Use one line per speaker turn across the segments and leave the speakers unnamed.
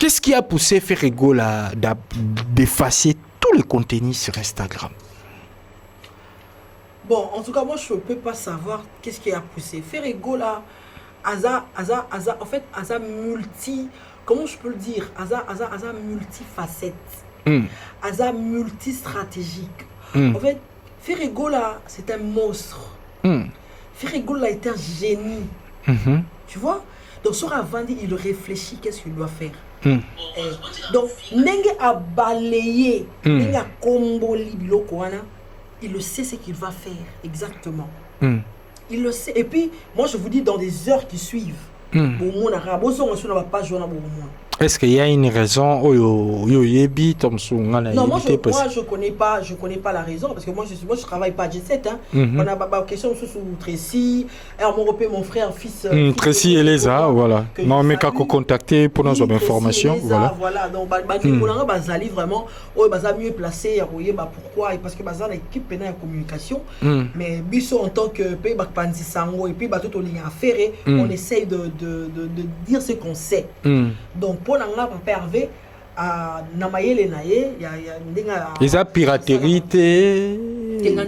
Qu'est-ce qui a poussé Ferrego d'effacer tous les contenus sur Instagram?
Bon, en tout cas, moi, je ne peux pas savoir qu'est-ce qui a poussé. Ferrego, là, en fait, Aza multi... Comment je peux le dire? Aza multifacette. Aza multistratégique. En fait, Ferrego, là, c'est un monstre. Ferrego, là, est un génie. Tu vois? Donc, sur avant, il réfléchit, qu'est-ce qu'il doit faire. Donc, Nenge a balayé, Nenge a comboli biloko, il le sait ce qu'il va faire exactement. Il le sait. Et puis, moi, je vous dis, dans des heures qui suivent,
est-ce qu'il y a une raison?
Non, moi je connais pas la raison parce que moi je travaille pas à G7. On a une question sur Tracy, mon frère, fils.
Tracy et Lesa, voilà. Non, mais qu'à contacter pour nos informations.
Voilà. Donc, Bazali vraiment, mieux placé, pourquoi? Parce que Bazali équipe pénale en communication. Mais Bisso en tant que pays Bakpanzi Sango et puis tout au lien affaire, on essaye de dire ce qu'on sait. Donc, pour l'anglais, papa Hervé, Namayele Naye, il y a
les piraterie.
Il y a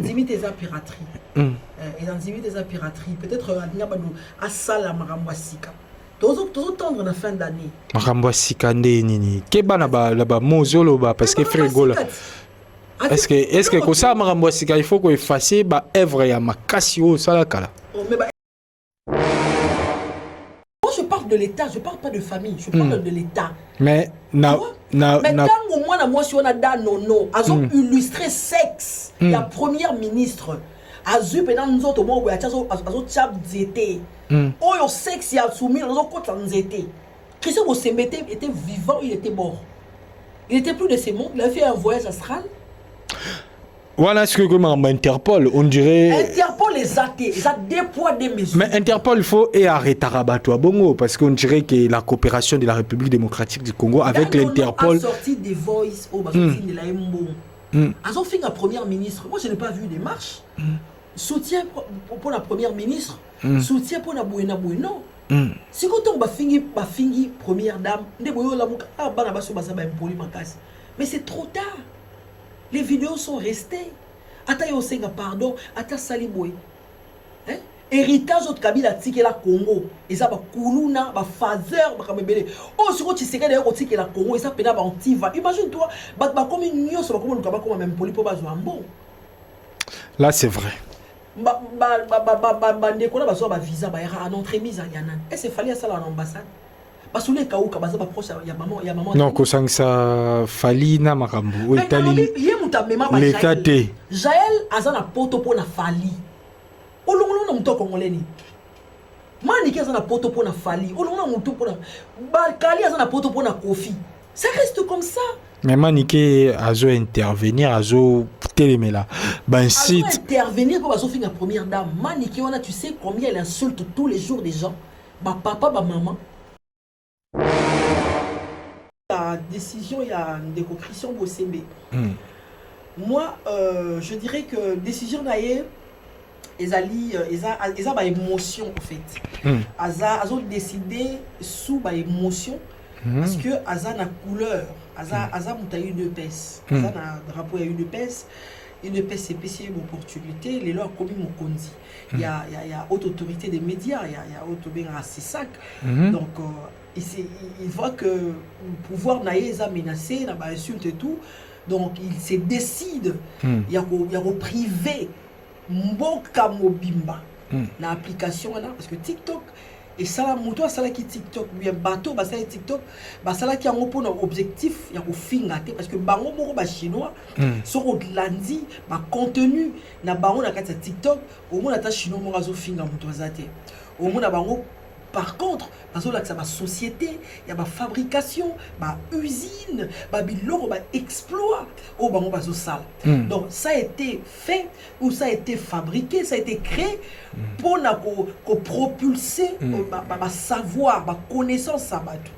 piraterie. Peut-être à Sala Marambasika. Toujours tendre la fin d'année.
Marambasika nini. Keba na ba mozolo ba parce que Ferrego là. Est-ce que comme ça Marambasika il faut qu'on efface ba œuvre ya makasio sala kala.
Je parle de l'État, je parle pas de famille, je parle de l'État.
Mais
quand au moins moi si on a non, ils ont illustré sexe. La première ministre a eu pendant nous autres mots où il y a chap zété. Oh le sexe il a soumis nous autres côté zété. Christian Osemete était vivant, il était mort. Il était plus de ce monde, il a fait un voyage astral.
Voilà ce que comme Interpol, on dirait.
Interpol les athées, ils ont deux poids deux mesures.
Mais Interpol, il faut arrêter Rabato à Bongo parce qu'on dirait que la coopération de la République démocratique du Congo avec l'Interpol.
A sorti des voices au de la Mbo. Ils ont fait la première ministre. Moi, je n'ai pas vu des marches. Soutien pour la première ministre, soutien pour la Bouena Boueno. Si quand on va finir première dame, mais c'est trop tard. Les vidéos sont restées. Ata yosenga pardon, ata saliboué. Héritage de Kabila tike la Congo. Et ça va kuluna, va fazer, va kamebele. Oh, si tu sais que d'ailleurs tike la Congo, et ça pena va antiva. Imagine-toi, bah comme une nuit, ça va comme le kaba comme même poli pour bazo ambo.
Là c'est vrai.
Ndeko na bazo ba visa ba era en entrée mise à Yanan. Et c'est fallait ça en ambassade. Parce que les cas où Kabaza va proche ya maman.
Non, ko sang ça fali na makambo. Itali. L'état té.
Jaël azana poto pour na fali. Olongolo na muto congolais ni. Mani ki azana poto pour na fali. Olongolo na muto pour na Bakali azana poto pour na Kofi. Ça reste comme ça.
Mais Maniké azo intervenir azo télémela. Ben site
intervenir pour bazo finir première dame. Maniké on a tu sais combien elle insulte tous les jours des gens. Ba papa ba maman. La décision, il y a une décocrition Bossembe. Moi, je dirais que décision d'ailleurs, ils ont émotion en fait. Ils ont décidé sous émotion parce que Aza na couleur, Aza a eu deux pèses. Aza na drapeau a eu deux pèses. Une pèse spéciale opportunité. Les lois commis mon condi. Il y a haute autorité des médias, il y a haute bien à Sissak. Donc il voit que le pouvoir naïe est menacé, n'a pas insulte et tout. Donc il se décide, il y a privé Mboka Mobimba dans l'application là parce que TikTok et ça la moto ça là qui TikTok bien bateau bah ça TikTok bah ça là qui a un objectif il y a au fingaté parce que bango moko ba chinois sur lundi bah contenu na bango na kati TikTok au moins ta chinois moko azo finga moto azate au moins na bango. Par contre, parce que là, ça va société, il y a ma fabrication, ma usine, ma biloko, ma exploit au bango bazo sale. Donc ça a été fait ou ça a été fabriqué, ça a été créé pour propulser ma savoir, ma connaissance ça va tout.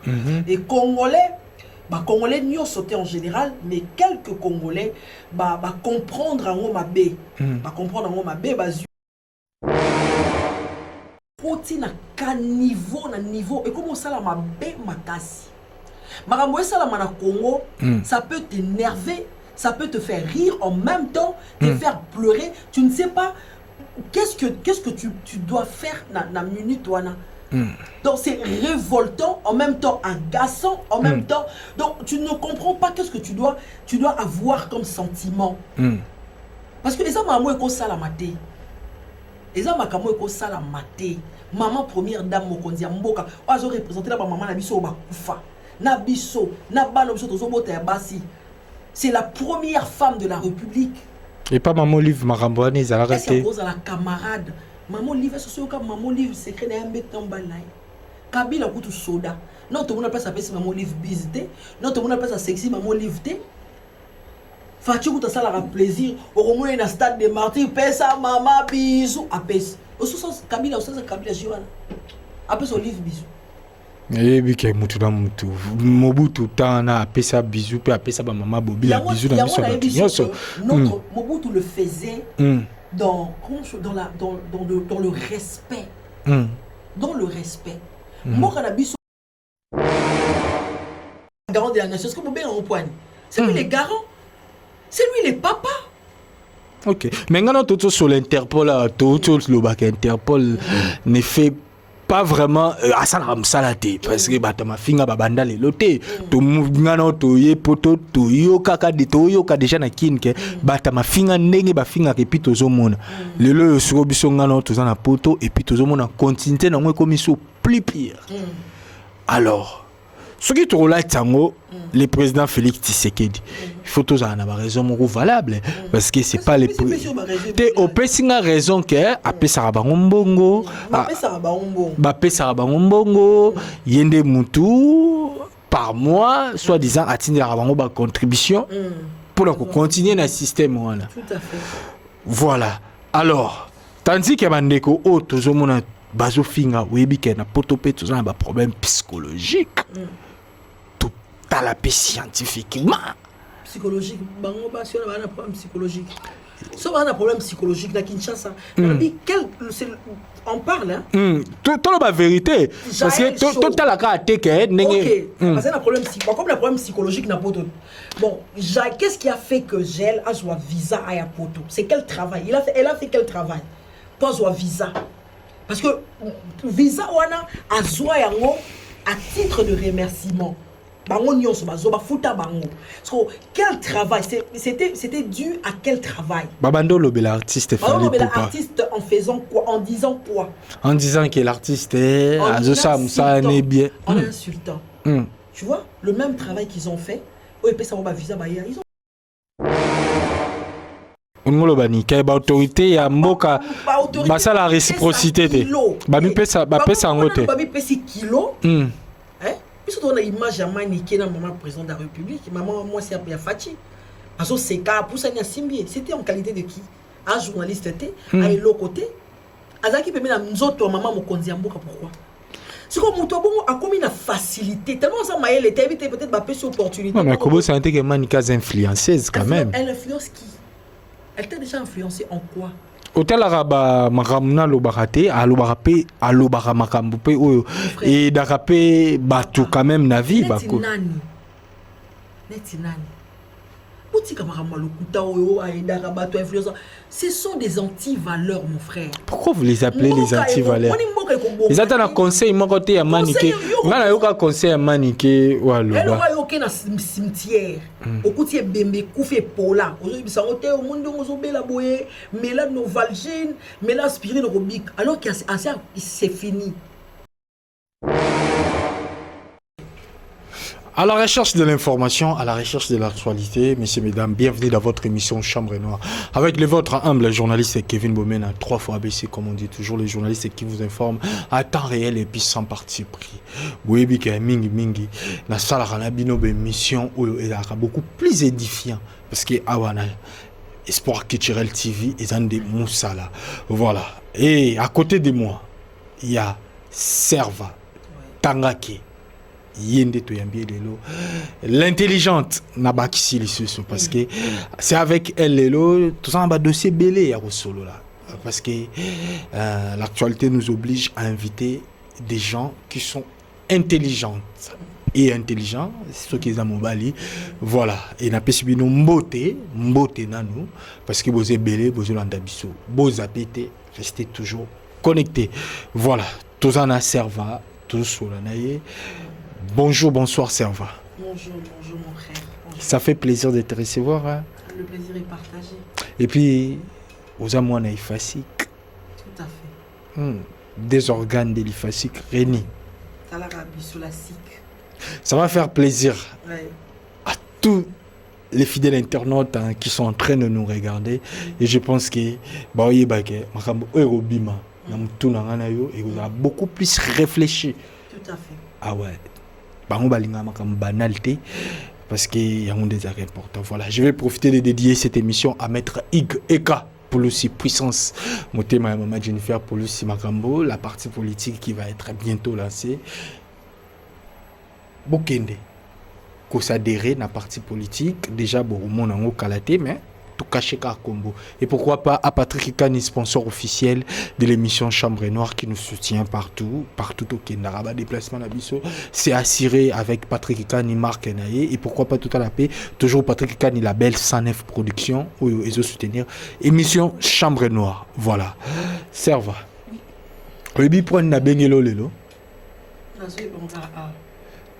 Les Congolais n'y ont sauté en général, mais quelques Congolais comprendre en ma B, comprendre en ma B, na niveau et comment ça la ma bé makasi Makambo ça la Congo, ça peut t'énerver, ça peut te faire rire en même temps, te faire pleurer. Tu ne sais pas qu'est-ce que tu dois faire dans la minute wana. Donc c'est révoltant, en même temps agaçant, en même temps. Donc tu ne comprends pas qu'est-ce que tu dois avoir comme sentiment. Parce que les hommes à ko sala maté. Les hommes à ko sala maté. Maman première dame mokonzi mboka, ozo représenter la maman na biso ba kufa. Na biso, na balo biso tozo bota ya basi. C'est la première femme de la République.
Et pas maman livre Maramboane, ils ont arrêté.
C'est à cause de la camarade. Maman livre, c'est sûr que maman livre secret d'un bête en balai. Kabila kutu soda. Non, tout le monde appelle ça maman livre visité. Non, tout le monde appelle ça sexy maman livre té. Fati kuta ça la plaisir. Au moins dans stade de martyrs, pesa maman bisou. Apes. Au sens Kabila, au sens Kabila Jiwana. Apes au livre bisou.
Et puis que mutu na mutu Mobutu tana apesa bisou pe apesa ba maman Bobi la bisou na biso.
Notre Mobutu le faisait dans le respect. Dans le respect. Moi quand biso garant de la nation, est-ce que Bobé en poigne? C'est lui les garants. C'est lui les papas.
OK. Mais quand on sur l'Interpol tout le bac Interpol ne fait pas vraiment à ça parce que batama finga babanda le loté to ngana to ye poto to yo kaka de to yo ka déjà na kinke batama finga ndenge ba finga ke pito zo mona le lo so biso ngana to za na poto et puis to zo mona continuité na ngwe komiso plus pire. Alors ce qui est là tango le président Félix Tshisekedi il faut tous avoir raison moko valable parce que c'est pas les te opesinga raison que apesa bango mbongo apesa bango mbongo yende mutu par mois soi-disant atindira bango ba contribution pour continuer na système wana.
Tout à fait.
Voilà. Alors tandis que bandeko o tozomona bazo finga webi ke na potope tozana ba problème psychologique. T'as la paix scientifiquement.
Psychologique, bango ba si on a un problème psychologique. Si on a un problème psychologique na Kinshasa, on parle hein.
Tout la vérité parce que tout la carte que
OK, parce que un problème comme le problème psychologique na poto. Bon, qu'est-ce qui a fait que Gel a joué visa à Yapoto? C'est quel travail? Elle a fait quel travail pour jouer visa? Parce que visa wana a joué yango à titre de remerciement. Bango nyonso bazoba futa bango. So quel travail c'était dû à quel travail?
Babando lobe l'artiste fallait pas.
L'artiste en faisant quoi? En disant quoi?
En disant que l'artiste est ça n'est bien.
En insultant. Tu vois le même travail qu'ils ont fait. Ça va visa ba ils ont
Ngolobani kay ba autorité ya mboka ba ça la réciprocité te. Ba mi pesa ngote.
Ba mi pesi kilo. Puisque on a image à maniquer dans maman président de la République, maman moi c'est à Fati. Parce que c'est cas pour ça Simbi, c'était en qualité de qui? Un journaliste était à l'autre côté. Azaki peut mettre nous autres maman mon konziamboka pourquoi? C'est comme mon bon a comme une facilité tellement ça m'a elle était peut-être ba pèse opportunité.
Non mais comment ça était que manikas influenceuse quand même.
Elle influence qui? Elle t'a déjà influencé en quoi?
Hôtel Araba Maramna Lobarate, Alobarape, Alobara Makambupe, et d'Arape Batou quand même Navi.
Netinani. Ce sont des anti-valeurs, mon frère.
Pourquoi vous les appelez les anti-valeurs? Ils attendent un conseil, mon côté à maniquer. Voilà, il y a un conseil à maniquer.
Elle aura eu un cimetière. Au côté Bembe, Koufé Pola. Aujourd'hui, ils sont au monde où ils ont boye, mais là, nos valgines, mais là, aspirine robique. Alors que c'est fini.
À la recherche de l'information, à la recherche de l'actualité, messieurs, mesdames, bienvenue dans votre émission Chambre Noire. Avec le vôtre humble journaliste Kevin Bomena, 3 fois ABC, comme on dit toujours, les journalistes qui vous informent à temps réel et puis sans parti pris. Oui, mingi, la salle a émission est beaucoup plus édifiant parce que Awana, Espoir Culturel TV et Zande Moussala. Voilà. Et à côté de moi, il y a Serva, Tangake. L'intelligente Nabaki parce que c'est avec elle Lelo tout ça un dossier belé à solo là parce que l'actualité nous oblige à inviter des gens qui sont intelligentes et intelligent, c'est ce qu'ils ont mobali. Voilà, et n'a pas subi nos mbote nanou, parce que vous êtes belé, vous êtes l'andabiso, vous avez restez toujours connectés. Voilà, tous en a serva, tous sur la naïe. Bonjour, bonsoir Serva.
Bonjour mon frère. Bonjour.
Ça fait plaisir de te recevoir. Hein?
Le plaisir est partagé.
Et puis, aux amours naïfasiques.
Tout à fait.
Des organes de l'ifasique réunis. Ça va faire plaisir à tous les fidèles internautes qui sont en train de nous regarder. Et je pense que et vous avez beaucoup plus réfléchi.
Tout à fait.
Ah ouais. Banalité. Parce qu'il y a des arrêts importants. Voilà, je vais profiter de dédier cette émission à Maître Ig Eka pour aussi puissance. Moté ma maman Jennifer pour aussi Makambo, la partie politique qui va être bientôt lancée. Bokende, qu'on s'adhère à la partie politique, déjà bon, mon en Kalaté, mais tout caché car combo. Et pourquoi pas à Patrick Kani, sponsor officiel de l'émission Chambre Noire qui nous soutient partout au Kenya. Rabat déplacement à Bisso, c'est assuré avec Patrick Kani, Marc Naye. Et pourquoi pas tout à la paix, toujours Patrick Kani, la belle 109 Productions, où ils ont soutenir émission Chambre Noire. Voilà. Serva. Le bipoint n'a bien lelo.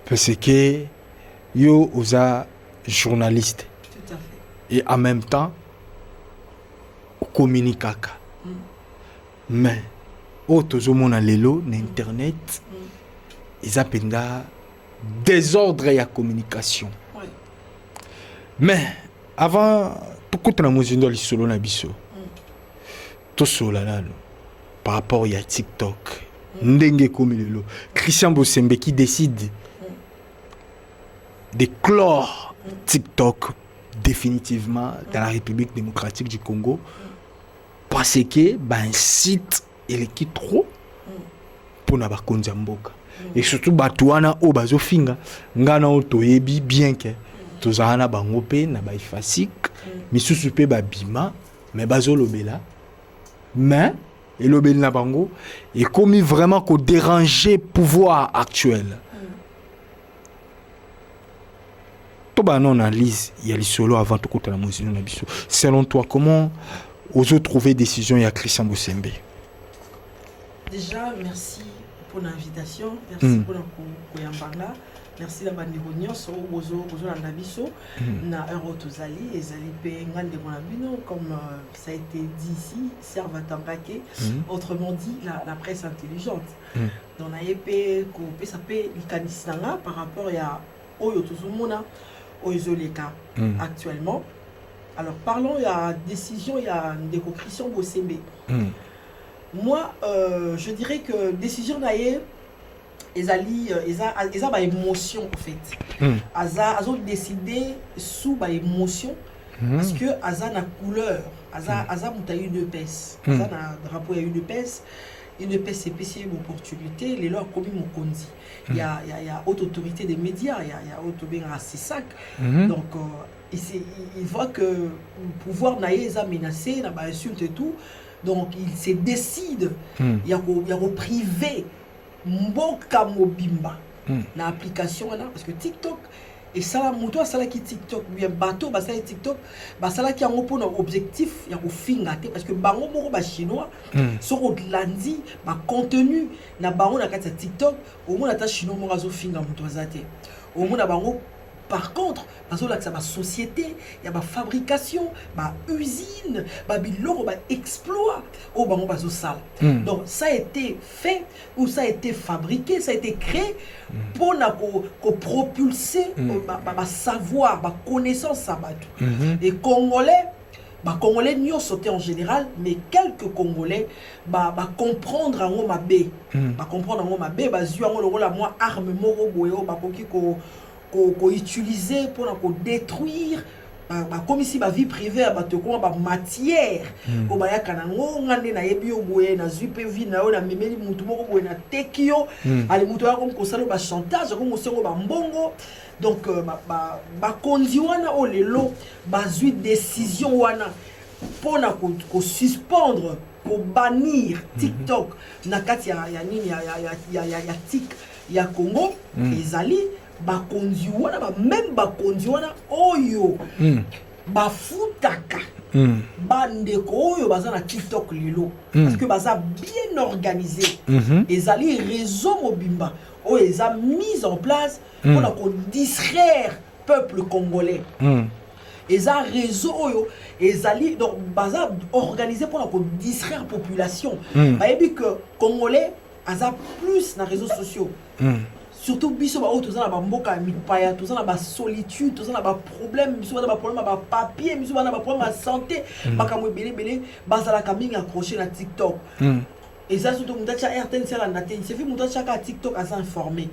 Parce que yo osa journaliste.
Tout à fait.
Et en même temps, on communique. Mais, autres hommes dans l'élo, l'internet, ils appellent désordre et la communication.
Oui.
Mais, avant, tout le monde a dit solo na biso. Tout solo par rapport à TikTok. Ndenge comme l'élo. Christian Bosembe qui décide de clore TikTok définitivement dans la République démocratique du Congo parce que un site il est qui trop pour na bakonza mboka et surtout batuana o bazofinga ngana o toyebi bien que tozana bango pe na baifasik misusu pe babima mais bazolobela mais et lobel na bango et commis vraiment qu'au déranger pouvoir actuel. On analyse, il y a les solos avant tout côté la musique. Selon toi, comment osez trouver décision il y a Christian Bosembe?
Déjà, merci pour l'invitation, merci pour la merci la bande de so ozo na biso na eurotozali ezali pe ngande bonabino comme ça a été dit ici serva tambake autrement dit la presse intelligente. Donc na épée ko pe ça pe likanisanga par rapport à oyo tozomona Oizoleka actuellement. Alors parlons, il y a décision, il y a une décocrition Bosembe. Moi, je dirais que décision d'ailleurs, ils ont émotion en fait. Ils ont décidé sous émotion parce que ils ont la couleur, ils ont une épaisse, ils ont un drapeau à une épaisse. Une épaisse spéciale opportunité, les lois comme mon condi. Il y a haute autorité des médias, il y a haute bien à CISAC. Donc il voit que le pouvoir n'a pas menacé, n'a pas insulté et tout. Donc il se décide, il y a privé mboka mobimba na application là parce que TikTok et ça la moto ça la qui TikTok bien bateau ba ça TikTok ba ça la qui a un objectif il y a au fingaté parce que bango moko ba chinois sur au lundi ba contenu na bango na kati TikTok au moins ta chinois mo razo finga moto zate au moins na bango. Par contre, parce que là, ça va société, il y a ma fabrication, ma usine, ma biloko, ma exploit, au bango bazo sale. Donc ça a été fait ou ça a été fabriqué, ça a été créé pour propulser ma savoir, ma connaissance ça Les Congolais n'y sauté en général, mais quelques Congolais comprendre en ma bé, comprendre en ma bé, la moi arme moro boyo, qu'on utiliser pour détruire comme ici ma vie privée à matière au baya kanango ngande na yebi oboye na zupe vie na na memeli mutu moko boye na tekio ale mutu ya comme kosalo ba chantage comme osengo ba mbongo donc kondi wana o lelo bazui décision wana pour na ko suspendre ko bannir TikTok na kati ya nini ya tik ya Congo ezali bakonzi wana même bakonzi wana oyo bafutaka bandeko oyo baza na TikTok lelo parce que baza bien organisé ezali réseau mobimba oyo eza mise en place pour la distraire peuple congolais eza réseau oyo ezali donc baza organisé pour la distraire population bayebi que congolais aza plus na réseaux sociaux surtout biso ba autres na ba mboka mipaya tous na ba solitude tous na ba problème biso na ba problème ba papier biso na ba problème de santé makamwe belé bazala kaminga accroché na TikTok et ça surtout mutacha RTL sera na télé c'est fait mutacha ka TikTok asa informé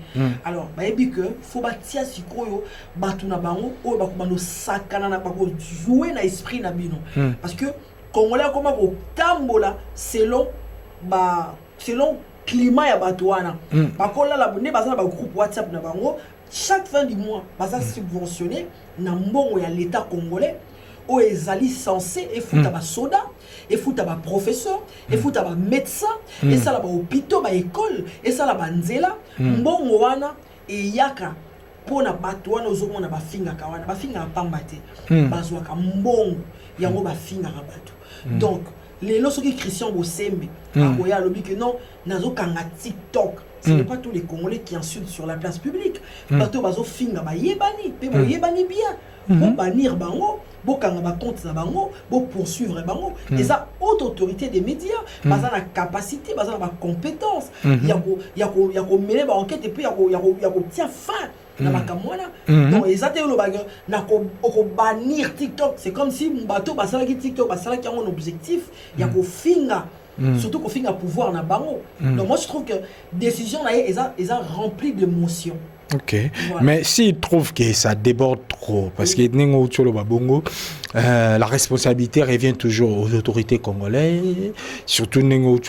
alors ba yebi que faut ba tia sikoyo batu na bango o ba ko sakana na ba ko jouer na esprit na bino parce que congolais comment ko tambola selon climat ya bato wana bakola la bonne baza ba groupe WhatsApp na bango chaque fin du mois baza subventionné na mbongo ya l'état congolais o ezali censé et fouta ba soda et fouta ba professeur et fouta ba médecin et ça la ba hôpital ba école et ça la ba nzela mbongo wana e yaka pona bato wana ozomona ba finga ka wana ba finga pamba te bazwa ka mbongo yango ba finga ka bato donc les lorsque Christian Bosembe a lobby que non nazo kanga TikTok ce n'est pas tous les Congolais qui insultent sur la place publique bato bazo finga ba yebani pe bo yebani bien pour bannir bango bo kanga ba compte na bango bo poursuivre bango et ça haute autorité des médias baza na capacité baza na ba compétence ya ko mener ba enquête et puis ya ko tient fin na makamwana donc ezate lo baga na ko bannir TikTok c'est comme si bato basala ki TikTok basala ki un objectif ya ko finga surtout ko finga pouvoir na bango donc moi je trouve que décision là eza rempli d'émotions.
Ok, voilà. Mais s'il trouve que ça déborde trop, parce que la responsabilité revient toujours aux autorités congolaises, surtout premier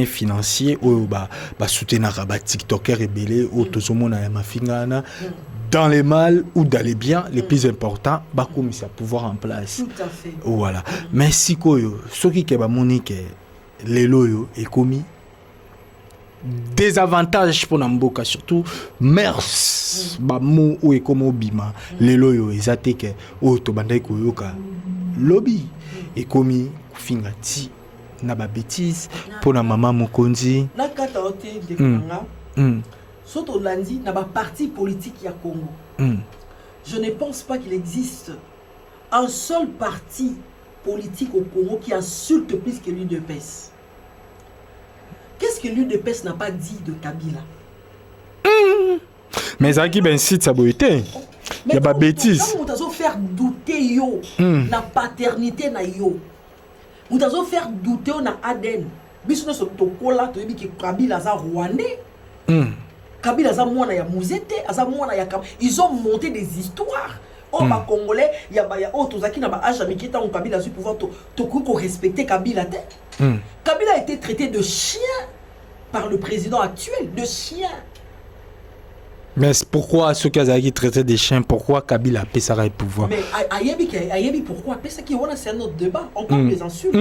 financier soutenir TikToker rebelle dans les mal ou dans les biens les plus importants comme ça pouvoir en place
tout à fait
voilà mais si koyo soki ke ba monique les loyo et commis des avantages pour Namboka surtout mers ba mo ou ekomo bima les loyo ezate ke o to bandai koyoka lobby et commis fingati na ba bêtise pour na maman mokonzi
na kata ote de kanga Soto Landi n'a pas parti politique à Congo. Je ne pense pas qu'il existe un seul parti politique au Congo qui insulte plus que l'UDPS. Qu'est-ce que l'UDPS n'a pas dit de Kabila?
Mais ça qui ben cite sa beauté. Il y a pas bêtise.
Nous avons faire douter yo la paternité na yo. Nous avons faire douter na ADN. Bisous so tokola to yebi que Kabila za rwandais. Kabila za mwana ya muzete, aza mwana ya ils ont monté des histoires. Oh ba congolais, ya tozaki na ba âge amikita on Kabila su pouvoir to respecter Kabila te. Kabila a été traité de chien par le président actuel, de chien.
Mais pourquoi ceux qui ont traité des chiens, pourquoi Kabila a payé ça le pouvoir?
Mais Ayebi pourquoi? Parce que c'est un autre débat, encore les insultes.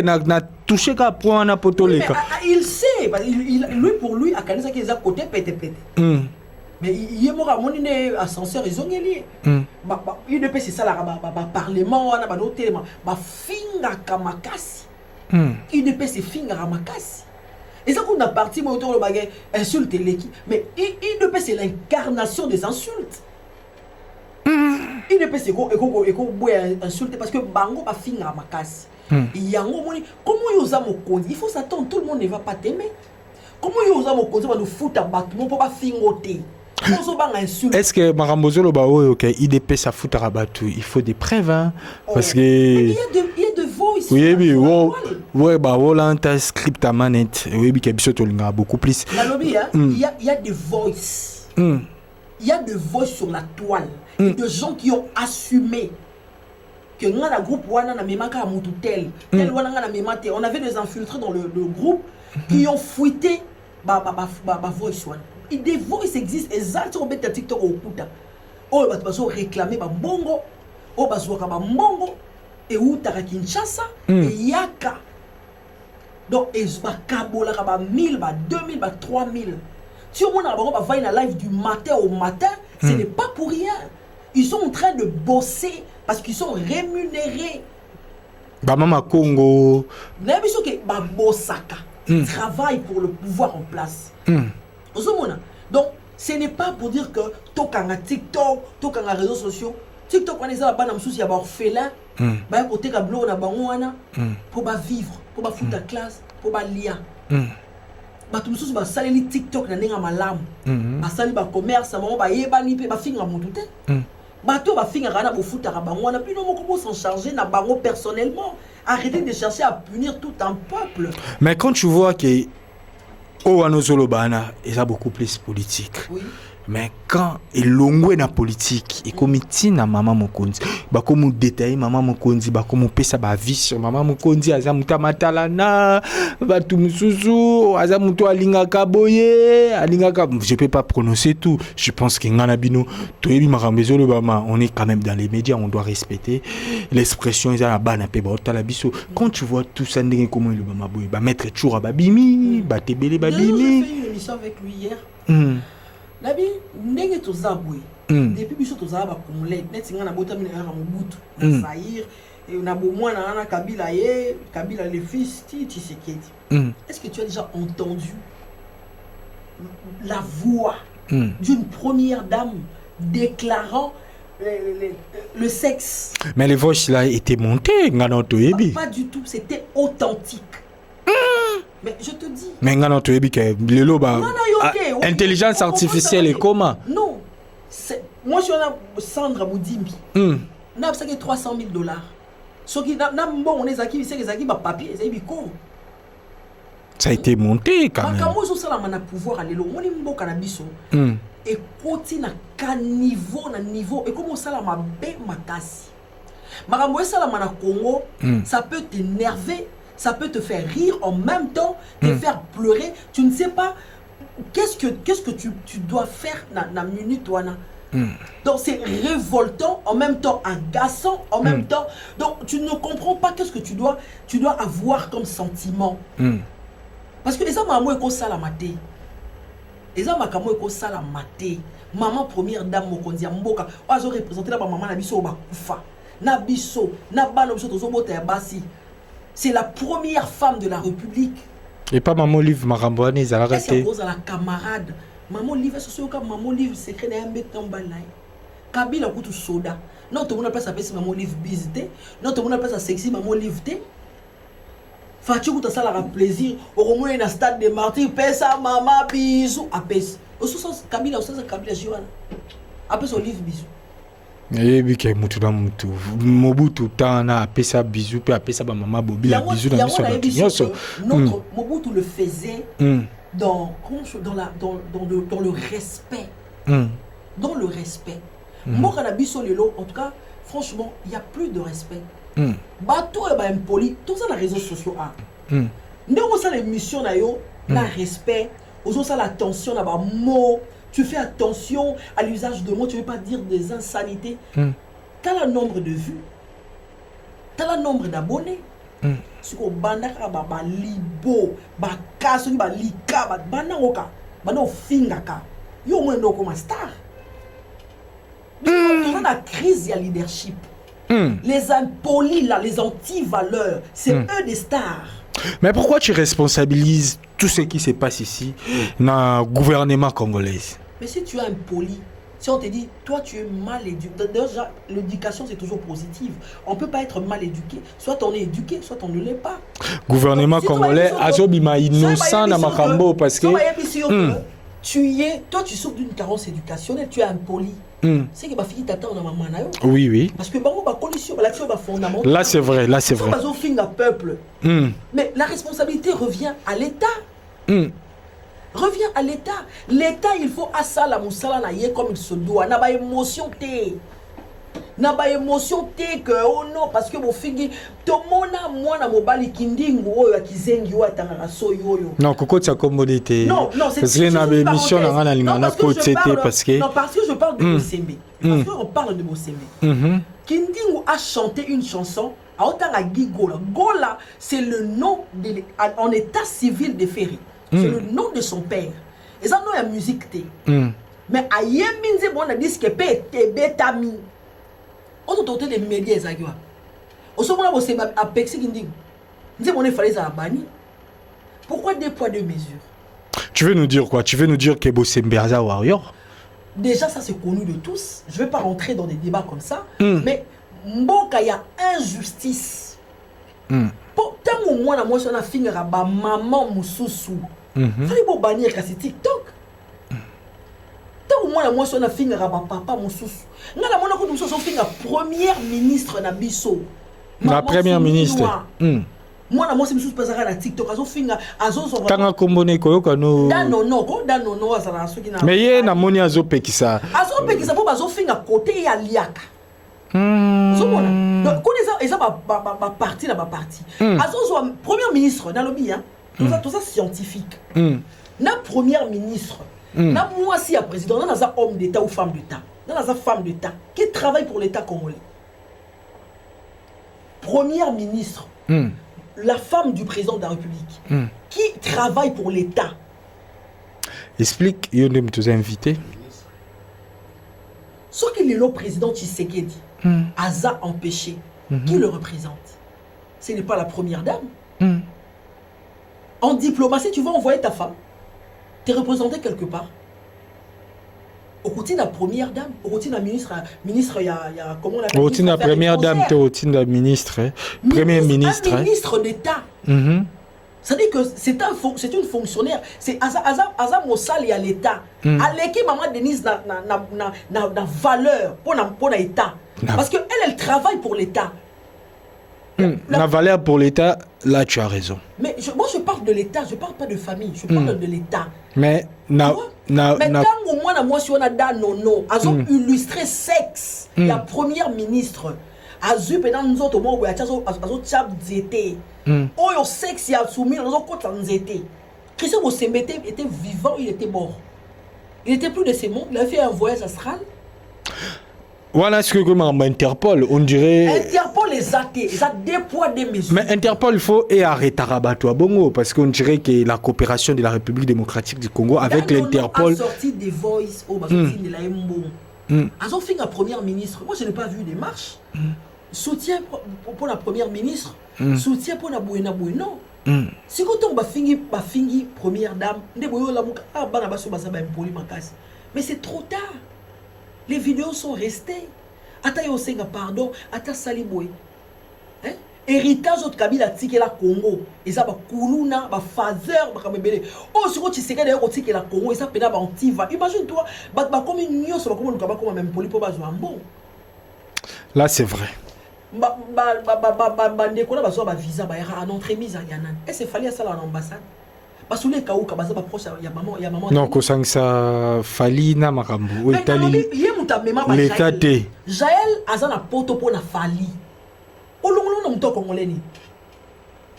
n'a touché qu'à point na potoleka.
Il sait, lui pour lui, à Kanisa qui est à côté pété. Mais il est mort à mon ascenseur, ils ont lié. Il ne peut c'est ça là, parlement, on a pas d'autres éléments. Finga kamakasi. Il ne peut c'est finga kamakasi. Et ça qu'on a parti moi autour le bagage insulte l'équipe mais il ne peut c'est l'incarnation des insultes. Il ne peut c'est insulter parce que bango ba finga makasi. Yango moni comment yoza mokonzi il faut s'attendre tout le monde ne va pas t'aimer. Comment yoza mokonzi va nous foutre à battre pour pas fingoter.
Est-ce que Marambozolo Bao ok IDP ça fout à rabattu il faut des preuves hein parce que
il y a de voice
oui ouais bah voilà un script à manette oui bi kabiso to linga beaucoup plus
il y a des voice il y a des voice sur la toile de gens qui ont assumé que nous la groupe wana na memaka mutu tel wana na memate on avait des infiltrés dans le groupe qui ont fuité ba voice wana. Et des voices existent exactement au bête TikTok au puta. Oh bah tu vas réclamer ba mbongo, oh bah soit ba mbongo. et où t'as Kinshasa et Yaka. Donc et ba kabola ba 1000 ba 2000 ba 3000. Si on va une live du matin au matin, ce n'est pas pour rien. Ils sont en train de bosser parce qu'ils sont rémunérés.
Ba mama Congo.
Ils travaillent pour le pouvoir en place. Donc, ce n'est pas pour dire que Tokanga TikTok, Tokanga réseaux sociaux, TikTok, on est là, il y a orphelin, côté Gablo, pour vivre, pour foutre la classe, pour lire. Tout le monde salé TikTok, na nenga malam. Basali ba commerce, ba yeba ni pe ba finga montute. Bato ba finga rana bo fouta ba ngwana puis non comment s'en charger na bango personnellement. Arrêtez de chercher à punir tout un peuple.
Mais quand tu vois que Owanozolo Bana est beaucoup plus politique.
Oui.
Mais quand il longwe na politique et comme tina maman mokonzi ba comme détailler maman mokonzi ba comme pesa ba vie sur maman mokonzi aza muta matalana ba tumususu aza muto alinga kaboye alinga ka je peux pas prononcer tout. Je pense que ngana bino toyebi makambezo le bama on est quand même dans les médias, on doit respecter l'expression ils a bana pe ba otala biso. Quand tu vois tout ça ndenge comment le bama boye ba mettre toujours ba bimi ba tebele ba bimi.
J'ai fait une émission avec lui hier. Nabi ndenge tozabwe depuis biso tozaba ba kumule net ngana bota mina ya Mobutu na Zaïre et on a beau moi na Kabila le fils Tshisekedi. Est-ce que tu as déjà entendu la voix d'une première dame déclarant le sexe?
Mais les voix là étaient montées ngana toyebi.
Pas du tout, c'était authentique. Mais je te dis.
Mais ngana toyebi que le loba intelligence artificielle et comment?
Non. Moi je suis Sandra Boudimbi. Na ça que $300,000. Ce qui na bon on est zaki c'est zaki ba papier c'est biko.
Ça a été monté quand même.
Quand ça la mana pouvoir aller lo moni mboka na biso. Et côté na niveau et comment ça la ma be makasi. Makambo ça la mana Congo, ça peut t'énerver. Ça peut te faire rire en même temps, te faire pleurer. Tu ne sais pas qu'est-ce que tu dois faire na minute wana. Donc c'est révoltant, en même temps agaçant, en même temps. Donc tu ne comprends pas qu'est-ce que tu dois avoir comme sentiment. Parce que les hommes à ko sala maté. Les hommes à ko sala maté. Maman première dame mokonzi mboka, ozo représenter la maman na biso ba kufa. Na biso, na balo biso tozo bota ya basi. C'est la première femme de la République.
Et pas maman livre Marambouane, ils ont arrêté.
C'est à cause de la camarade. Maman livre, c'est sûr que maman livre secret d'un mec en balai. Kabila coûte soda. Non, tout le monde appelle ça maman livre bisité. Non, tout le monde appelle ça sexy maman livre té. Fatih coûte ça la plaisir. Au moins dans stade de martyrs, pesa maman bisou. Appelle. Au sens Kabila, au sens Kabila Jiwana. Appelle son livre bisou.
Et puis que Mobutu tana apesa bisou pe apesa ba maman bobi la bisou dans mission.
Mobutu le faisait dans le respect. Dans le respect. Moi quand biso lelo en tout cas franchement, il y a plus de respect. Bato e ba impoli, tout ça les réseaux sociaux a. Ndeko ça les missions na yo, la respect, aux ça l'attention na ba mot. Tu fais attention à l'usage de mots, tu ne veux pas dire des insanités. Tu as le nombre de vues, tu as le nombre d'abonnés. Si tu as ba libo, ba kaso, ba lika, ba banaoka, ba no fingaka, yo moins no comme star. Tu as la crise de leadership. Les impolis là, les anti-valeurs, c'est eux des stars.
Mais pourquoi tu responsabilises tout ce qui se passe ici dans le gouvernement congolais?
Mais si tu es impoli, si on te dit, toi tu es mal éduqué, déjà l'éducation c'est toujours positive. On ne peut pas être mal éduqué. Soit on est éduqué, soit on ne l'est pas.
Gouvernement congolais, Azobima innocent dans Makambo parce que
toi tu souffres d'une carence éducationnelle, tu es impoli. C'est que ma fille t'attend dans maman.
Oui, oui.
Parce que bango ba condition, la fondamentale.
Là c'est vrai, là c'est vrai.
Peuple. Mais la responsabilité revient à l'État. Revient à l'État. L'État, il faut asala musala na ye comme il se doit. N'a pas émotion té. N'a pas émotion té que oh non parce que mon fille tomona moi na mobali kindingu oyo akizengi oyo atanga so yoyo.
Non, koko tsa commodité.
Non, c'est
parce que na émission na ngana linga na côté parce que
non parce que je parle de Bosembe. Parce qu'on parle de Bosembe. Kindingu a chanté une chanson autant à Guy Gola. Gola, c'est le nom en état civil de Ferry. C'est le nom de son père. Et ça, non, il y a musique. Mais à Yeminze, on a dit que c'est Betami. On a tenté les médias. On se voit à Pexi qui dit on est fallait à Bani. Pourquoi deux poids, deux mesures?
Tu veux nous dire quoi? Tu veux nous dire que Bosembe Aza Warrior?
Déjà, ça c'est connu de tous. Je ne vais pas rentrer dans des débats comme ça. Mais Mboka, il y a injustice. Tant au moins, moi, je suis un maman Moussousou. Il fallait bannir TikTok. Tant au moins, moi, je suis un papa Moussousou. Je suis la première ministre de Bisso.
La première ministre.
Moi, je suis un TikTok. Je suis
Tanga kombone koyoka no.
Danono,
mais ye na moni azopekisa.
Azopekisa po bazofinga côté ya liaka. Donc quand ils ont ba parti na ba parti. Azozo premier ministre dans le bien, tout ça scientifique. Na première ministre, na moi si à président, na za homme d'état ou femme d'état. Na za femme d'état qui travaille pour l'état congolais. Première ministre. La femme du président de la République qui travaille pour l'État.
Explique, il y a des invités.
Ce qu'il est le président Tshisekedi a empêché. Qui le représente? Ce n'est pas la première dame. En diplomatie, tu vas envoyer ta femme. Tu es représenté quelque part. Au côté de la première dame, au côté de la ministre, il y a comment on l'appelle?
Au côté de la première dame, au côté de la ministre, premier ministre.
Un ministre d'État. C'est-à-dire que c'est une fonctionnaire. C'est Aza Mossal et à l'État. À l'équipe, maman Denise n'a valeur pour l'État. Parce qu'elle travaille pour l'État.
La valeur pour l'État, là tu as raison.
Mais moi je parle de l'État, je ne parle pas de famille, je parle de l'État.
Mais
tant au moins moi si on a danono, ils ont illustré sexe. La première ministre a eu pendant nous autres mois où il y a tchab zété. Oh sexe il a soumis dans autres côté zété. Christian Bosembe était vivant, il était mort. Il n'était plus de ce monde, il a fait un voyage astral.
Voilà ce que comme Interpol, on dirait.
Interpol les athées, ils ont des poids, des mesures.
Mais Interpol, il faut arrêter à Bongo parce qu'on dirait que la coopération de la République démocratique du Congo avec l'Interpol.
A sorti des voices au sorti de la Mbo. Ils ont fait la première ministre. Moi, je n'ai pas vu des marches. Soutien pour la première ministre, soutien pour la Bouena Boueno. Si quand on va finir première dame, mais c'est trop tard. Les vidéos sont restées. Ata yosenga pardon, ata saliboy. Héritage de Kabila tike la Congo. Eza ba kuluna, ba fazer, ba kamebele. Oh, si tu sais que d'ailleurs tike la Congo, eza pena ba antiva. Imagine toi, ba comme nyo so ba comme lukaba comme même poli po ba zwambo.
Là c'est vrai.
Ba ndeko na ba zo ba visa ba ya en entremise à Yanan. Et c'est fallait ça en ambassade. Parce que les cas où Kabaza va proche, il y a maman.
Non, que ça fali na makambu. L'État te.
Jaël azana poto pour na fali. Olongo na muto congolais ni.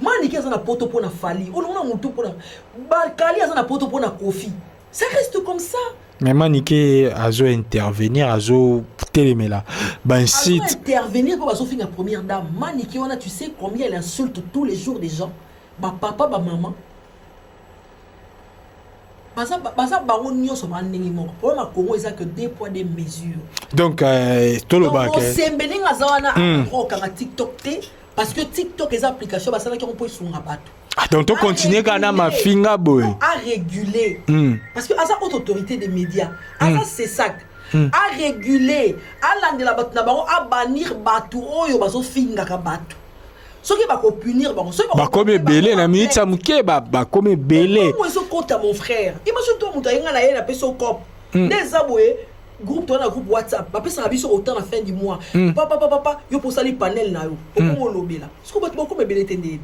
Mani ki azana poto pour na fali. Olongo na muto pour na. Bakali azana poto pour na Kofi. Ça reste comme ça.
Mais Manike azo intervenir, azo télémela. Ben site.
Intervenir pour azo finir la première dame. Manike on a tu sais combien elle insulte tous les jours des gens. Ba papa, ba maman.
Donc, tout le bac.
Parce que TikTok, les applications,
donc, on continue quand même à finir boy.
À réguler. Parce que à sa haute autorité des médias, à c'est ça. À réguler, à l'année la batte, à bannir bateau, yo baso finga ka bateau. Ce qui va punir,
comme belé, la minute ça mouké, comme belé.
Moi, je compte à mon frère. Imagine-toi, mon taïna la haine, son cop. Des aboués, groupe, toi, un groupe WhatsApp, papa, ça va bien autant à la fin du mois. Papa, yo pour ça les panels là, comment lobby là. Ce qu'on va te beaucoup belé tendé.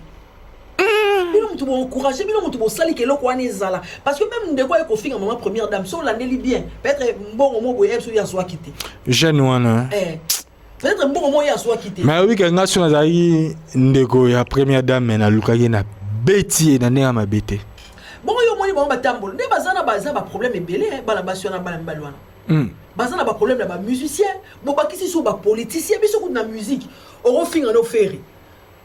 Mais non, tu vas encourager, mais non, tu vas salir que l'on est là. Parce que même de quoi il faut finir maman première dame, si on l'année bien, peut-être bon moment où elle soit quitté.
Jeune one.
Peut-être un bon moment à soit quitté.
Mais oui, quand on a eu la première dame, elle a eu une bêtise dans ma bêtise.
Bon, il y a un moment où il y a un problème belé, bazana ba problème na ba musicien, bon ba kisi so ba politicien, biso ko na musique, on refine nos ferry.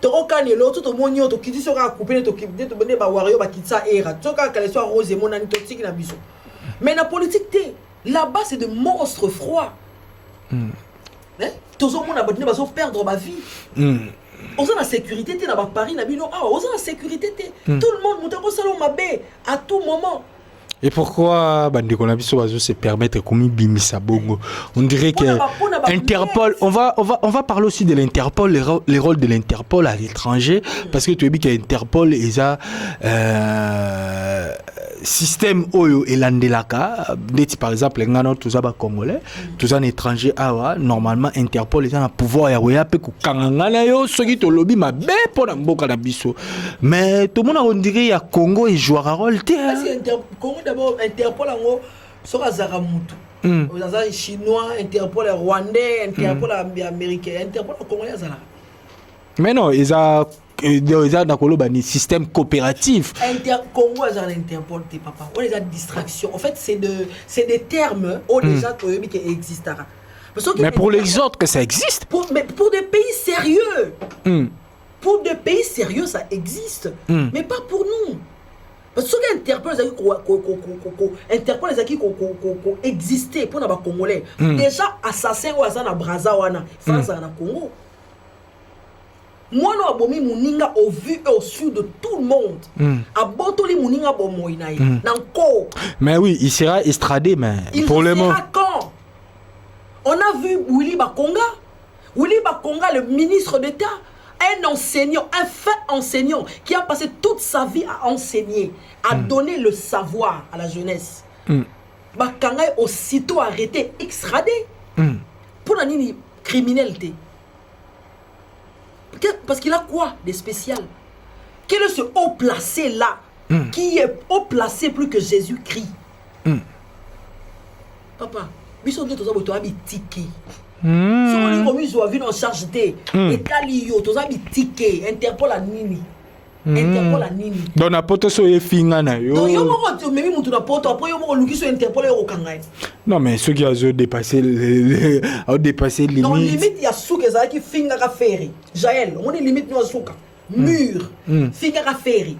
tokokani l'autre to monyo to kiti soka couper to kiti to bone ba wario ba kitsa era soka kale so rose monani to tiki na biso mais la politique té là-bas c'est de monstres froids toujours mon abonné va perdre ma vie on a la sécurité té na ba Paris na bino on a la sécurité té tout le monde mutako salon mabe à tout moment.
Et pourquoi Bandeko Nabiso va se permettre comme Bimisa Bongo? On dirait que Interpol, on va parler aussi de l'Interpol, les rôles de l'Interpol à l'étranger, parce que tu as dit qu'Interpol est un système Oyo et l'Andelaka, par exemple, les Ngano, tout ça, Congolais, tout ça, en étranger, normalement, Interpol est un pouvoir, il y a un peu de Kangana, ceux qui te lobby, ma bête pour la Mboka Nabiso. Mais tout le monde, on dirait, il y a Congo et joueur à rôle.
Congo d'abord, Interpol en haut, sera Zaramutu. Les Chinois, Interpol Rwandais, Interpol américain, Interpol Congolais, Zara. Mais
non, ils ont un système coopératif.
Congo a l'Interpol, papa. On les a distraction. En fait, c'est des termes déjà qui existent.
Mais pour les autres, que ça existe.
Mais pour des pays sérieux. Pour des pays sérieux, ça existe. Mais pas pour nous. Parce que Interpol les qui existé pour les Congolais. Déjà, assassin ou assassin à Brazzaville, France à Congo. Moi, non, abomi muninga au vu et au su de tout le monde. Abotoli muninga bomoinaï. Nanko.
Mais oui, il sera estradé, mais pour le moment.
Quand on a vu Willy Bakonga. Willy Bakonga, le ministre d'État, un enseignant, un fin enseignant qui a passé toute sa vie à enseigner, à donner le savoir à la jeunesse. Bakanga est aussitôt arrêté, extradé. Pour la criminalité. Parce qu'il a quoi de spécial? Quel est ce haut placé là qui est haut placé plus que Jésus-Christ? Papa, biso de toza boto abi ticket. Si on est comme ils ont vu en charge de état lio toza abi ticket Interpol à nini. Interpol à nini.
Dans la poto so e finga na yo.
Donc yo moko memi mutu na poto après yo moko luki so Interpol e okanga.
Non mais ceux qui ont dépassé les limites.
Non limite il y a souka ça qui finga ka ferry. Jaël, on est limite no souka. Mur. Finga ka ferry.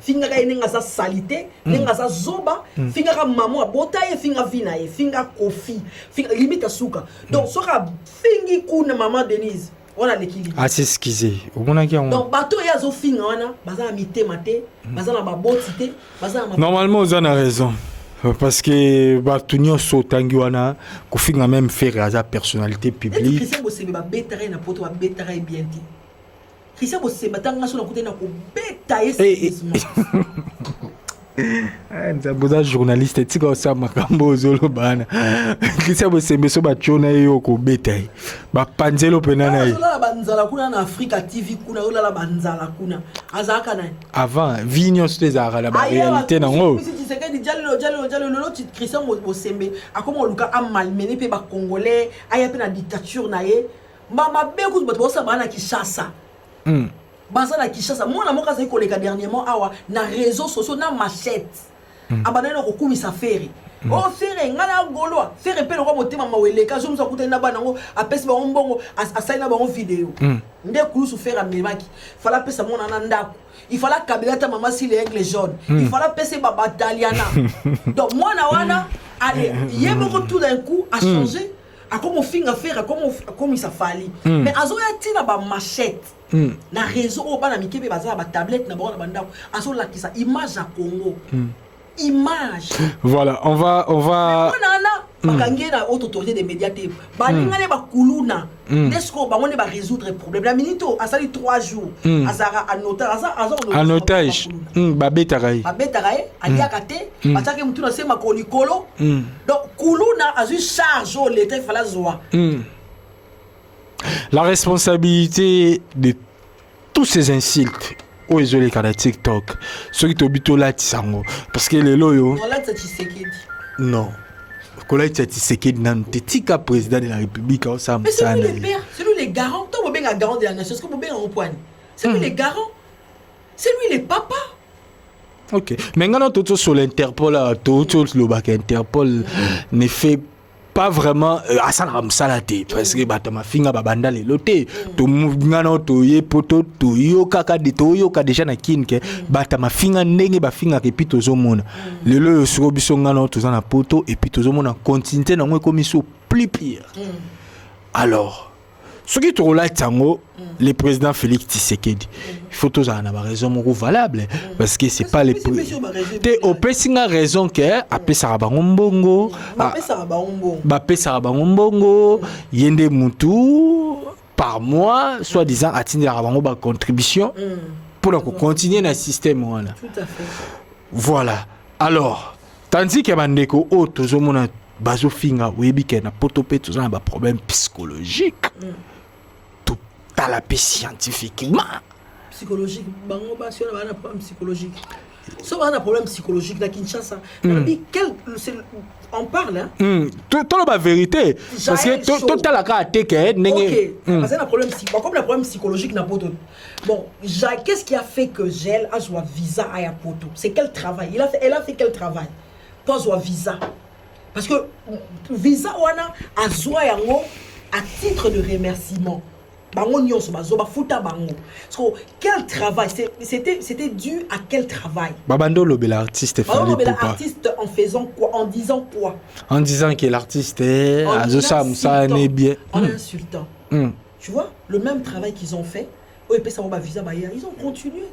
Finga ka nenga sa salité, nenga sa zoba, finga ka maman abota e finga vina e finga kofi. Finga limite à souka. Donc soka fingi kuna maman Denise. On a l'équilibre.
Ah, c'est ce qu'ils ont.
Donc, bateau et azo finga wana, baza mité maté, baza na babotité, baza na.
Normalement, vous avez raison. Parce que batunyo sotangi wana, ko finga même faire sa personnalité publique.
Christian Bosebe ba betare na poto ba betare bien dit. Christian Bosebe tanga so na côté na ko betaye sérieusement.
Nzaboza journaliste tika sa makambo zolo bana. Christian Bosebe so ba chona yo ko betaye. Ba panzelo penana yi.
La banzala kuna na Africa TV kuna ola la banzala kuna. Azaka na.
Avant vignon sur za la réalité na ngo.
Si tu sais que dialo lolo Christian Bosebe akoma luka a malmené pe ba congolais aya pe na dictature na ye. Mama beku bato sa bana Kinshasa. Bazala Kinshasa mona moka za koleka dernièrement awa na réseaux sociaux na machette. Abana ko kumisa feri. Oh fere ngana ngolwa fere pe lokwa motema maweleka zo musa kutana bana ngo apesi ba mbongo asaina ba vidéo. Nde kulusu fere amemaki. Fala pesa mona na ndako. Il fallait kabelata mama si les aigles jaunes. Il fallait pesa ba bataliana. Donc moi na wana allez, yemoko tout d'un coup a changé. A comme finga faire comme il s'affali. Mais azo ya tina ba machette. Na réseau au bana mikebe baza ba tablette na ba banda azo la kisa image à Congo. Image.
Voilà, on va
bakangena autorité des médias te balingane ba kuluna desko ba ngone ba résoudre le problème la minito asali 3 jours azara
en otage ba betarai
aliaka te batake mutu na sema kolikolo donc kuluna azu charge au l'état il fallait zoa.
La responsabilité de tous ces insultes aux isolés à TikTok, ceux qui t'habitent là, parce que les loyaux. Non. Kola Tshisekedi nan tetika président de la République au Sam.
Mais c'est lui le père, c'est lui les garants. Toi vous bien garant de la nation, est-ce que vous bien en point? C'est lui les garants. C'est lui les papas.
OK. Mais quand on est sur l'Interpol, tout le bac Interpol ne fait pas vraiment asana ramsalate parce que batama finga babanda le loté to ngana to ye poto to yo kaka de to yo ka déjà na kinke batama finga ndenge ba finga ke pito zomona lelo yo soko biso ngana to na poto et puis to zomona continuité na ngwe comme so plus pire. Alors ce qui est là tango le président Félix Tshisekedi il faut tous avoir une raison valable parce que c'est pas les te opesinga raison que apesa bango mbongo apesa bango mbongo yende mutu par mois soi-disant atindira bango ba contribution pour continuer dans le système voilà.
Tout à fait.
Voilà. Alors tandis que bandeko o tozomona bazofinga webi ke na potope tozana ba problème psychologique. T'as la paix scientifiquement.
Psychologique, bango ba si on a un problème psychologique. Si on a un problème psychologique dans Kinshasa, on parle hein.
Tout la vérité parce que tout la carte que
OK, parce que un problème comme le problème psychologique n'a pas de bon, qu'est-ce qui a fait que Gel a soit visa à Yapoto? C'est quel travail? Elle a fait quel travail? Pour soit visa. Parce que visa wana a soit yango à titre de remerciement. Bango nyonso bazoba futa bango. So quel travail c'était dû à quel travail?
Babando lobe l'artiste fallait pas.
L'artiste en faisant quoi? En disant quoi?
En disant que l'artiste est ça n'est bien.
En insultant. Tu vois le même travail qu'ils ont fait. Ils ont continué.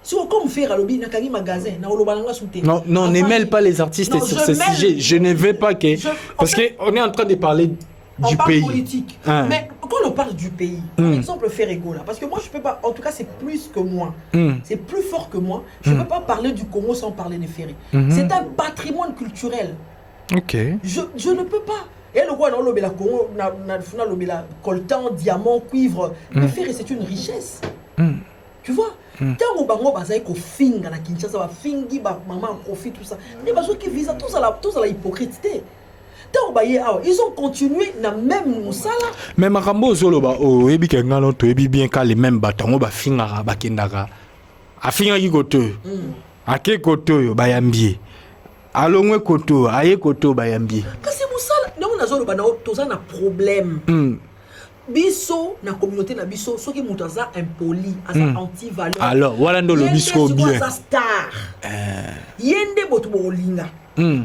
Si on comme faire à l'objet nakagi magasin na olobalanga souté.
Non, ne mêle pas les artistes sur ce sujet. Je ne veux pas que parce que on est en train de parler du
parle
pays.
Politique. Mais quand on parle du pays, par exemple Ferrego là, parce que moi je peux pas, en tout cas c'est plus que moi, c'est plus fort que moi, je ne peux pas parler du Congo sans parler des Ferré. C'est un patrimoine culturel.
Ok.
Je ne peux pas. Et le roi dans le Congo, na coltan, diamant, cuivre, le Ferré c'est une richesse. Tu vois? Tant au bango bazaï ko finga na Kinshasa ba fingi ba maman profite tout ça. Les bazo qui visent tous à la hypocrisie. Ils ont continué na même musala.
Mais makambo zoloba o ebi kengalo to ebi bien ka les mêmes batango ba finga ba kendaka. A finga ki koto. Ake koto yo bayambi. Alongwe koto, aye koto bayambi.
Kasi musala non na zoloba na toza na problème. Biso na communauté na biso soki mutu aza impoli, aza anti-valeur.
Alors, voilà ndo le biso bien.
Star. Yende botu bolinga.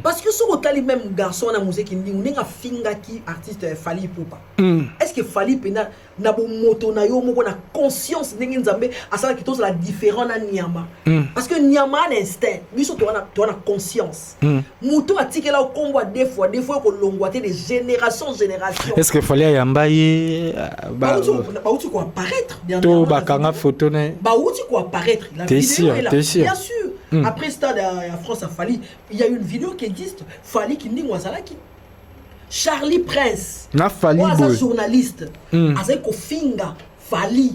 Parce que ce que même garçon na musique qui on a finga qui artiste Fally Ipupa. Est-ce que Fally Ipupa na bo moto na yo moko na conscience ndenge nzambe asala ki toza la différent na Nyama. Parce que Nyama a instinct, biso to na conscience. Moto atikela o kombo des fois ko longwaté de génération en génération.
Est-ce que Fally Yambaye
ba outi ko apparaître
to bakanga photo ne
ba outi ko apparaître la vidéo est là. Bien sûr. Après stade à France à Fally, il y a une vidéo qui existe. Fally qui me dit Wazalaki. Charlie Prince.
Na Fally
boy. Journaliste. Azai ko finga Fally.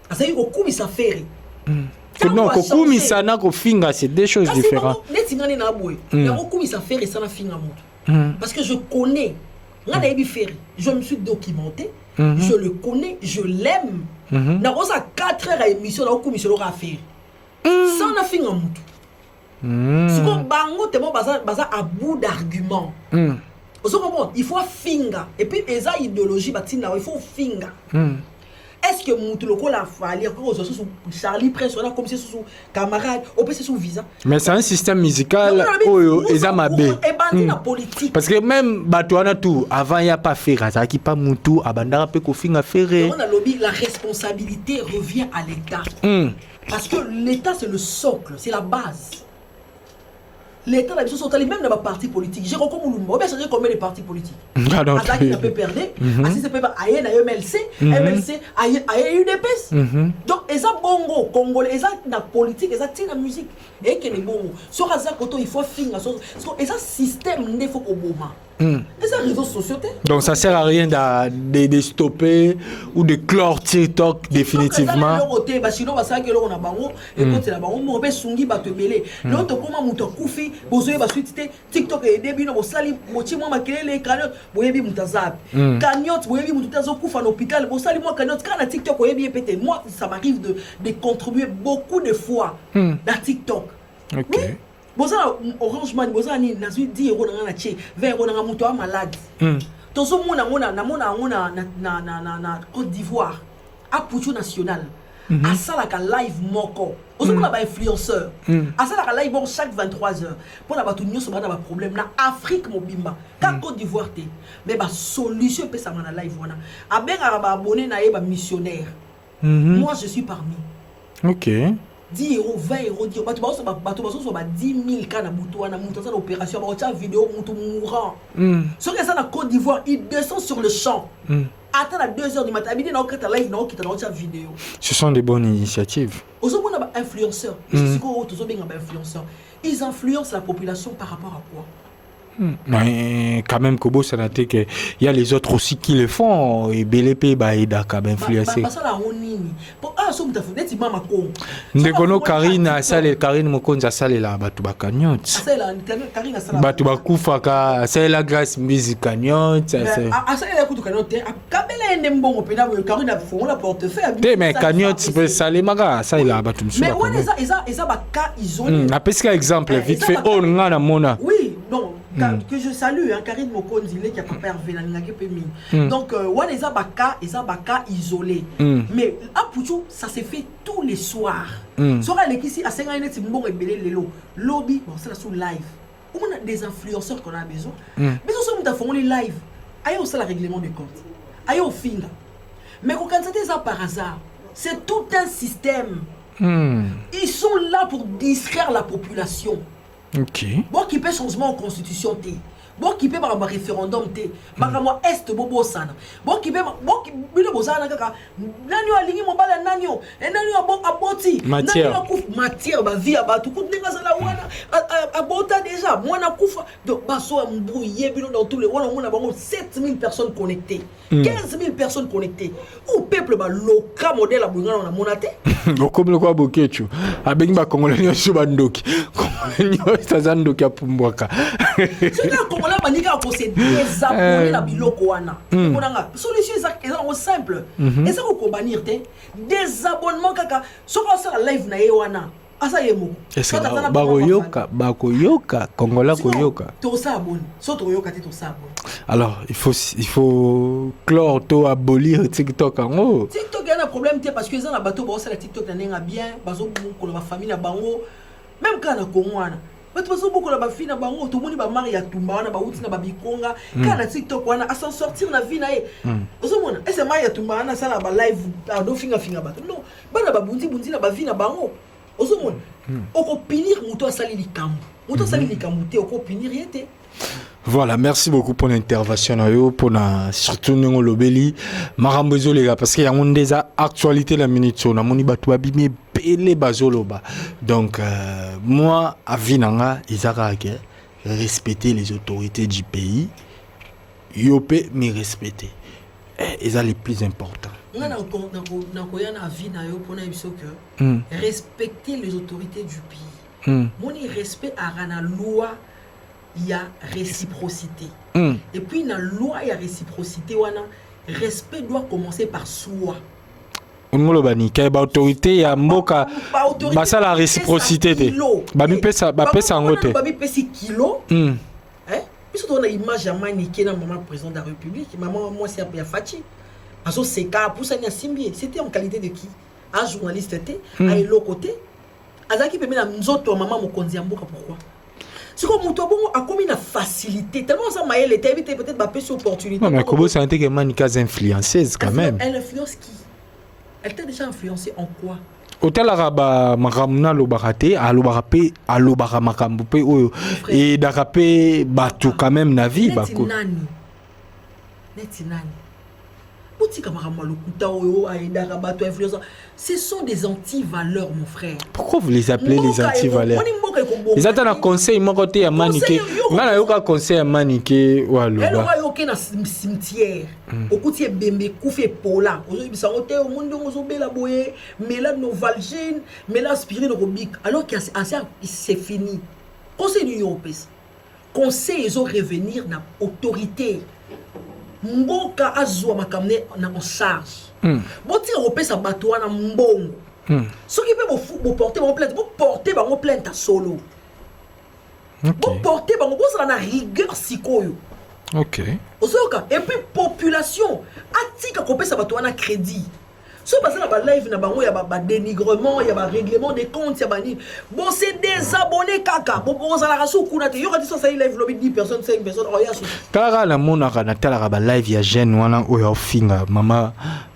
Azai ko kumisa feri.
Non, ko kumisa na ko finga c'est deux choses différentes.
Netingani na boy. Ya ko kumisa feri sana finga moto. Parce que je connais ngana ebi feri. Je me suis documenté. Je le connais, je l'aime. Na kosa 4 heures à émission na ko kumisa lo feri. Ça on a fini en moutou. Ce qu'on bango te bon baza à bout d'arguments. Il faut finga et puis eza idéologie batina il faut finga. Est-ce que moutou loko la Fally ko sous Charlie Prince on a comme c'est sous camarade au PC sous visa.
Mais c'est un système musical oyo eza mabé.
Politique.
Parce que même batoana tout avant il y a pas faire ça qui pas moutou abandara pe ko finga ferré.
On a lobby la responsabilité revient à l'État. Parce que l'État, c'est le socle, c'est la base. L'État, la sont même dans ma parti politique. J'ai recommandé Moulumba. On va changer combien de partis politiques. Azaki n'a pas perdu. Assis, c'est pas aïe, na MLC, MLC, aïe, UDPS. Donc, et ça, bongo, congolais, et ça, la politique, et ça, la musique. Et qu'il est bongo. Sur Azak, il faut finir. Et ça, système, il faut qu'on bouma. Et ça, réseaux sociaux.
Donc, ça sert à rien de stopper ou de clore TikTok définitivement.
Sinon, ça, que l'on a bango, et quand c'est la bango, on peut sungi, bah, te belé. L'autre, comment mouton koufi, bozoé, bah, suite, TikTok, et début, on sali, mochi, moi, maquillé, les cagnottes, boyebi, moutazab. Cagnottes, boyebi, moutazo, kouf, en hôpital, bon, sali, moi, cagnottes, quand la TikTok, boyebi, pété. Moi, ça m'arrive de contribuer beaucoup de fois dans TikTok.
Ok.
Oui. boza Orange Money boza ni nazu 10 euros na tché 20 euros na muto malade tozo mona na Côte d'Ivoire a Pouchou national à ça la live moko ozo mona ba influenceur à ça la live bon chaque 23 heures pour la batu nyonso ba na problème na Afrique mobimba ka Côte d'Ivoire té mais ba solution pe ça na live wana a benga ba abonné na ye ba missionnaire moi je suis parmi.
OK.
10 euros, 20 euros, 10 euros. Tu vas 10 000 cas na Boutouana, na l'opération, tu as une vidéo, tu mourant. Ce que ça na Côte d'Ivoire, il descend sur le champ. Attends à 2 h du matin, il y a une live, une vidéo.
Ce sont des bonnes initiatives.
Aujourd'hui, on a influenceurs. Ils influencent la population par rapport à quoi?
Mais quand même, Kobo, ça n'a été que il y a les autres aussi qui le font et BLP Baïda quand même influencé. Ndekono Karine sale Karine Mokonza sale la batu bakanyot. Batu bakufaka sale la grâce musique kanyot ça c'est.
Sale la kutu kanyot kabela ndembongo pena Karine a fond la portefeuille.
Mais kanyot peut sale maga sale la batu msu.
Mais on eza ba cas isolé.
Na pesca exemple vite fait on ngana mona.
Oui, non. Que je salue, hein, Karine Mokonzi qui a pas perdu la donc, ouais, les abaka isolés. Mais à Pouchou, ça se fait tous les soirs. Sora les ici à 50 minutes, c'est bon et belé les lobby, bon, c'est là sous live. On a des influenceurs qu'on a besoin. Mais on s'en fout les live. Aïe, on sait le règlement de compte. Aïe, au fin. Mais quand c'est ça par hasard, c'est tout un système. Ils sont là pour distraire la population.
OK.
Bon qui peut changement en constitution té. Bon qui peut par référendum té. Bakamo est bobo sana. Bon qui peut bon qui bino bozana kaka. Nanyo alingi mobala nanyo. Et nanyo aboti. Matière ba vie ba tout coup ndinga sala wana abota déjà. Moi na kufa donc baso mbrouillé bino dans tous les wana mona bango 7000 personnes connectées. 15 000 personnes connectées. Au peuple ba loka modèle a bungana na monaté.
Comme le quoi bokechu. Abengi ba congolais nyo bandoki. Congolais nyo tazandoki apumbwaka.
C'est là congolais banika ko se désabonner la biloko wana. Konanga solution est simple. Et ça ko bannir té désabonnement kaka. Soko ça la live na ye wana. Asa yemo.
Est-ce que bakoyoka congolais koyoka.
To ça abonne. So to yoka té to ça abonne.
Alors, il faut clore to abolir TikTok en haut.
TikTok a un problème parce que les gens na bateau ba la TikTok na bien, bazo ko la famille na bango. Même quand na Kongwana. Bato bazo beaucoup la ba fille na bango, tout moni ba mari ya tumba wana ba uti na ba bikonga, quand na TikTok wana à s'en sortir na vie na e. Ozo mona, ese mari ya tumba wana sala ba live do finga bato. Non, bana ba bundi na ba vie na bango. Ozo mona. Oko pinir muto asali likambo. Muto asali likambo te oko pinir yete.
Voilà, merci beaucoup pour l'intervention, pour surtout nous lobeli, marambozo les gars, parce qu'il y a une des actualités la minute, on a mon ibatuba bimé belé bazoloba. Donc moi, à Vinanga, Isarake, respecter les autorités du pays, yopé me respecter. Et ça les plus importants.
Respecter les autorités du pays. Mon respect à la loi. Il y a réciprocité. Et puis, dans la loi, il y a réciprocité. Respect doit commencer par soi.
On a une autorité, il y a ça la réciprocité. Babi pesa en côté.
Babi pesa kilo. Puisque on a image à maniquer dans maman président de la République, maman moi c'est un Fachi. Parce que c'est cas pour ça c'était en qualité de qui? Un journaliste était à l'autre côté. Azaki peut mettre nous autres maman Mokonzi Amboka pourquoi? C'est comme Moutoua a commis une facilité. Tellement ça m'a été évité peut-être ma petite opportunité.
Non, mais Kobo, c'est un truc qui influenceuse quand même.
Elle influence qui? Elle t'a déjà influencé en quoi?
Hôtel Araba Maramuna Lobarate, Alobara Makambupe, et d'Arapé Batou quand même Navi. Ce sont des anti-valeurs, mon frère. Pourquoi vous les appelez les anti-valeurs? Ils attendent un conseil, mon côté à maniquer. On a eu un conseil à maniquer.
Elle aura eu aucun cimetière. Au côté Bembe, Koufé Pola. Aujourd'hui, ça a été au monde de la boye, mais là, nos valgines, mais là, aspirine robique. Alors que c'est fini. Conseil d'Union européenne. Conseil, ils ont revenir dans l'autorité. Mboka azwa makamne na en charge. Boti européen sa bateau na mbongo. Ce qui peut vous porter mon plainte, vous porter mon plainte à solo. Bon porter bango ça na rigueur sikoyo.
OK.
Osoka et puis population atika kopesa bato wana crédit. So parce que la live na bango ya ba dénigrement, ya ba règlement des comptes, ya bani. Bon c'est des abonnés kaka. Bon ça la raso kuna te. Yo quand ça live lobby 10 personnes, 5 personnes. Oh ya so.
Kara la mona kana tala ba live ya jeune wana oyo finga mama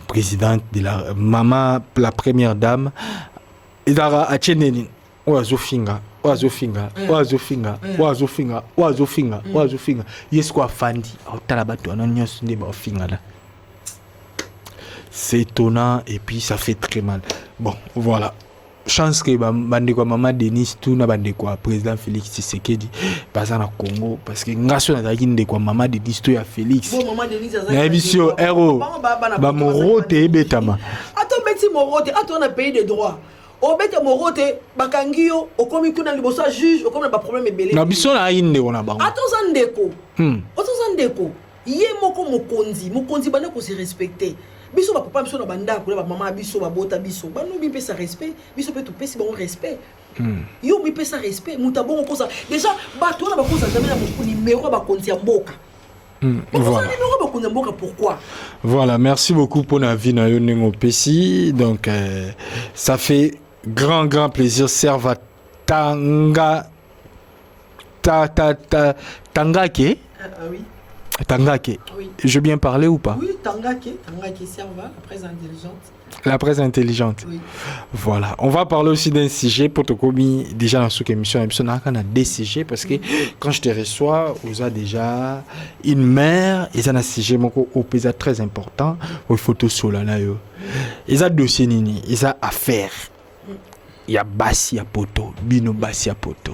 présidente de la maman la première dame idara acheneni oazofinga yesko afandi otala bato wana nyonso nde baofinga là. C'est étonnant et puis ça fait très mal. Bon voilà, chance que bande kwa mama Denis tout na bande kwa président Félix Tshisekedi baza na Congo parce que ngaso na zaki nde kwa mama Denis to ya Félix
bon mama Denis azaki
na bisio héros ba morote ebetama
attends beti morote attends na pays de droit o beti morote bakangio o komi kuna liboso juge o komi na ba problème ebele
na biso na inde ona bango
attends zandeko zandeko ye moko mokonzi bana ko se respecter biso ba papa biso na banda ko ba mama biso ba bota biso ba no bi pesa respect biso pe to pesi bon respect yo mi pesa respect mutabongo kosa déjà ba to na ba kosa jamais na mo numéro ba konti ya mboka voilà. Pourquoi?
Voilà, merci beaucoup pour la vie na yo nengo pesi donc ça fait grand plaisir serva Tangake.
Oui.
Tangake.
Oui.
Je bien parler ou pas?
Oui, Tangake serva, la presse intelligente.
La presse intelligente.
Oui.
Voilà. On va parler aussi d'un sujet pour te commis déjà dans cette émission. On a des sujets parce que quand je te reçois, on a déjà une mère. Ils ont un sujet au pays très important. Il faut tout cela là. Ils ont dossier nini. Ils ont affaire. Il y a Bassi à poto. Bino Bassi à poto.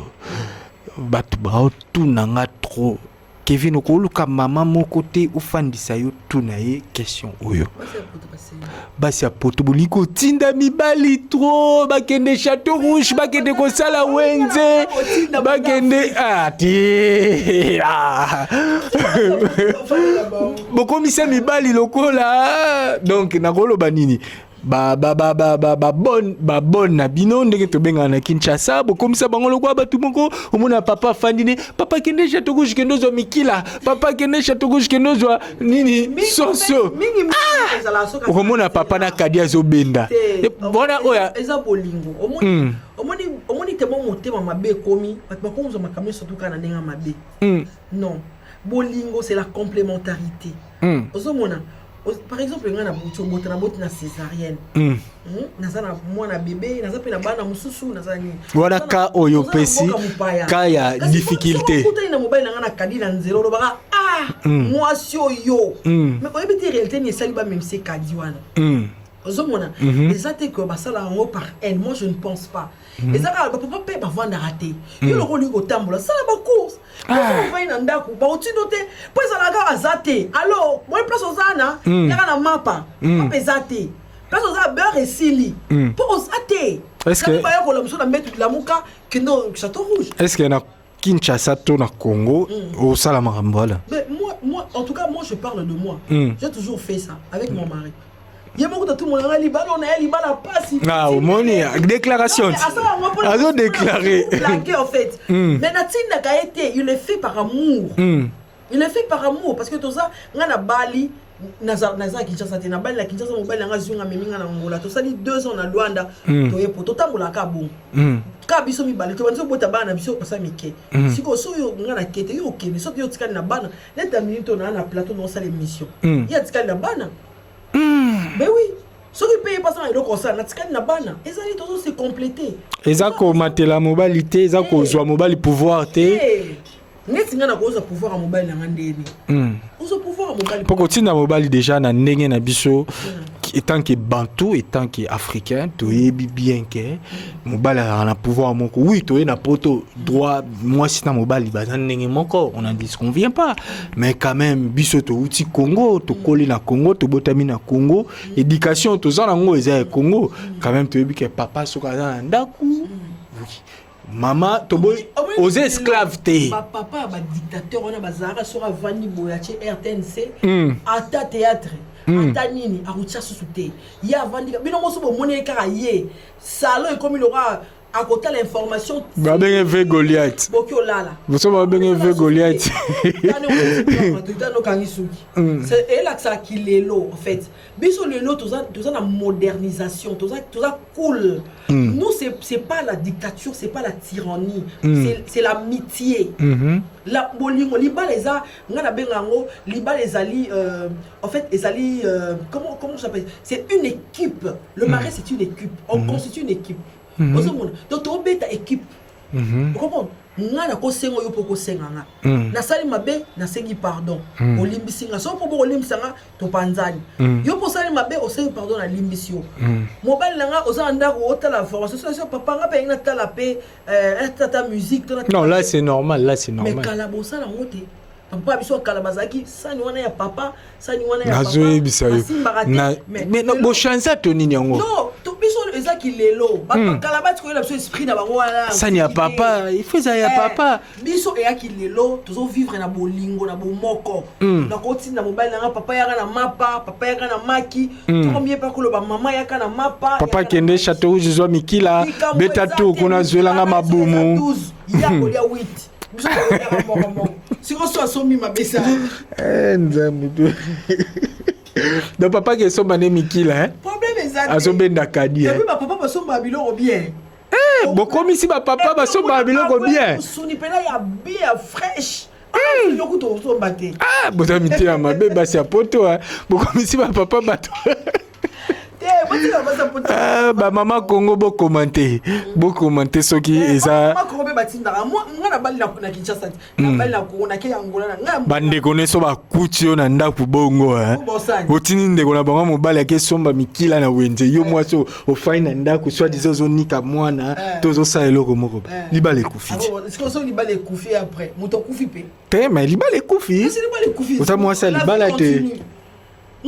Batu brao tout nanga trop. Kevin okoluka maman mon côté ofandisa yo tunaye question oyo basi ya poto boliko tinda mibali trop bakende château rouge bakende kosala wenze bakende ati bokomisa mibali lokola donc nakoloba nini ba bon na bino ndenge to benga na Kinshasa bokomisa bango lokwa batu moko omona papa fandine papa kende château rouge kendo zo mikila papa kende château rouge kendo zo nini soso omona papa na kadia zo benda bona oya
eza bolingo omoni te mo motema mabe komi bakomo makamyo surtout kana ndenga mabe non bolingo c'est la complémentarité ozomona. Par exemple, on a na césarienne. Nazana mwana bébé, nazape na bana mususu nazani.
Voilà ka oyo pesi ka ya difficulté.
Kuta ina mobile na kadi na nzelo lo baka moi sio yo. Mais quand il réalité ni saliba même c'est kadi wana. Ozomona les attaques que basala en par elle, moi je ne pense pas. Les attaques papa pe ba vendre rater. Yo le roli ko tambola, ça la ba course. On va ina ndako, ba otinote, puis ça la ga azate. Alors, moi place ozana, yaka na mapa, pas ezate. Place ozana beurre et sili. Pour ozate. Est-ce que ba yako la muso na mettre la muka que non château rouge.
Est-ce que na Kinshasa to na Congo au Salamarambala?
Mais moi en tout cas moi je parle de moi. J'ai toujours fait ça avec mon mari. Il y a beaucoup de tout le monde on a libala pas si
au moni déclaration azo déclarer
en fait mais Natine n'a été il le fait par amour il le fait par amour parce que tout ça ngana bali naza Kinshasa te na bali la Kinshasa mobile nga zunga meminga na ngola to sali 2 ans na Luanda to yepo to tambola ka bon ka biso mi bali to banzo bota bana biso pasa mike siko so yo ngana kete yo okende so yo tikali na bana leta minute na plateau no sala émission ya tikali na bana. Ben oui, ceux qui payent pas ça, ils ont comme ça. Na bana, ils allaient tous se compléter.
Ils ont commenté la mobilité, ils ont causé la mobilité pouvoir té.
N'est-ce pas na cause pouvoir à mobile na ngandeni. Cause pouvoir à mobile.
Pourquoi tu na mobile déjà na ndenge na biso étant que bantou étant que africain, tu es bien que mobile a pouvoir moko. Oui, tu es na poto droit moi si na mobile bazan ndenge moko, on en dit qu'on vient pas. Mais quand même biso to outil Congo, to coller na Congo, to botami na Congo, éducation to za ngo eza Congo. Quand même tu es que papa soka za ndaku. Maman, tu aux esclaves té.
Papa, dictateur, on a bazara sur Vani Boyache RTNC, Ata théâtre, Ata nini, Aroucha Souté. Ya Vandi, mais non, mon monnaie karaye. Salon est comme il aura à côté l'information.
Bah ben vu Goliath.
Bokyo lala.
Vous savez bien vu Goliath.
C'est là que ça qui est l'eau en fait. Biso le lot tout ça la modernisation, tout ça cool. Nous c'est pas la dictature, c'est pas la tyrannie, c'est l'amitié. La bolingo liba les a ngana bengango liba les ali en fait les ali comment ça s'appelle, c'est une équipe. Le marais c'est une équipe, on constitue une équipe. Donc tu obéis ta équipe. Vous comprenez? Ngana ko sengo yo poko senganga. Na sali mabe na sengi pardon. Olimbisinga so po olimbisanga to panzani. Yo po sali mabe o sengi pardon na limbisio. Mobile nanga oza ndako otala formation so papa nga pe ina tala pe tata musique to.
Non, là c'est normal, là c'est normal.
Mais kalabosa na ngote. Papa biso kalabazaki sani wana ya papa, sani wana ya papa.
Nazo bisayo. Mais no bo chance to nini yango.
Non, to biso eza ki lelo. Papa kalabati ko la biso esprit na bango wana.
Sani ya papa, il faut ça ya papa.
Biso e ki lelo, tozo vivre na bolingo na bomoko. Na koti na mobile na papa yaka na mapa, papa yaka na maki. Combien pas ko lo ba mama yaka na mapa.
Papa kende château rouge zo mikila, beta tu kuna zwelanga mabumu.
Ya ko ya 8. Si on soit soumis ma bessa.
Donc papa qui sont mané Mikila hein.
Problème exact.
Azobenda kadi.
Et puis ma papa sont babilo bien.
Bon comme ici ma papa va sont babilo bien.
Soni pena ya bien fraîche. Yoko to so baté.
Ah, bon amitié à ma bébé c'est à poto hein. Bon comme ici ma papa bateau. Bah maman Congo beau commenter ce qui est ça.
Maman Congo batinda moi ngana bali na Kinshasa na bali na Congo na ke Angola na
bande connaît ba kutio na ndaku bongo hein. Otini ndeko na bango mobali ke somba mikila na wenze yo moi so au faina ndaku soit disant zonika mwana tozo sa eloko moko libale kufi.
Est-ce que so libale kufi après muto kufi pe.
Te mais libale kufi.
C'est libale kufi.
Ota moi ça libale te.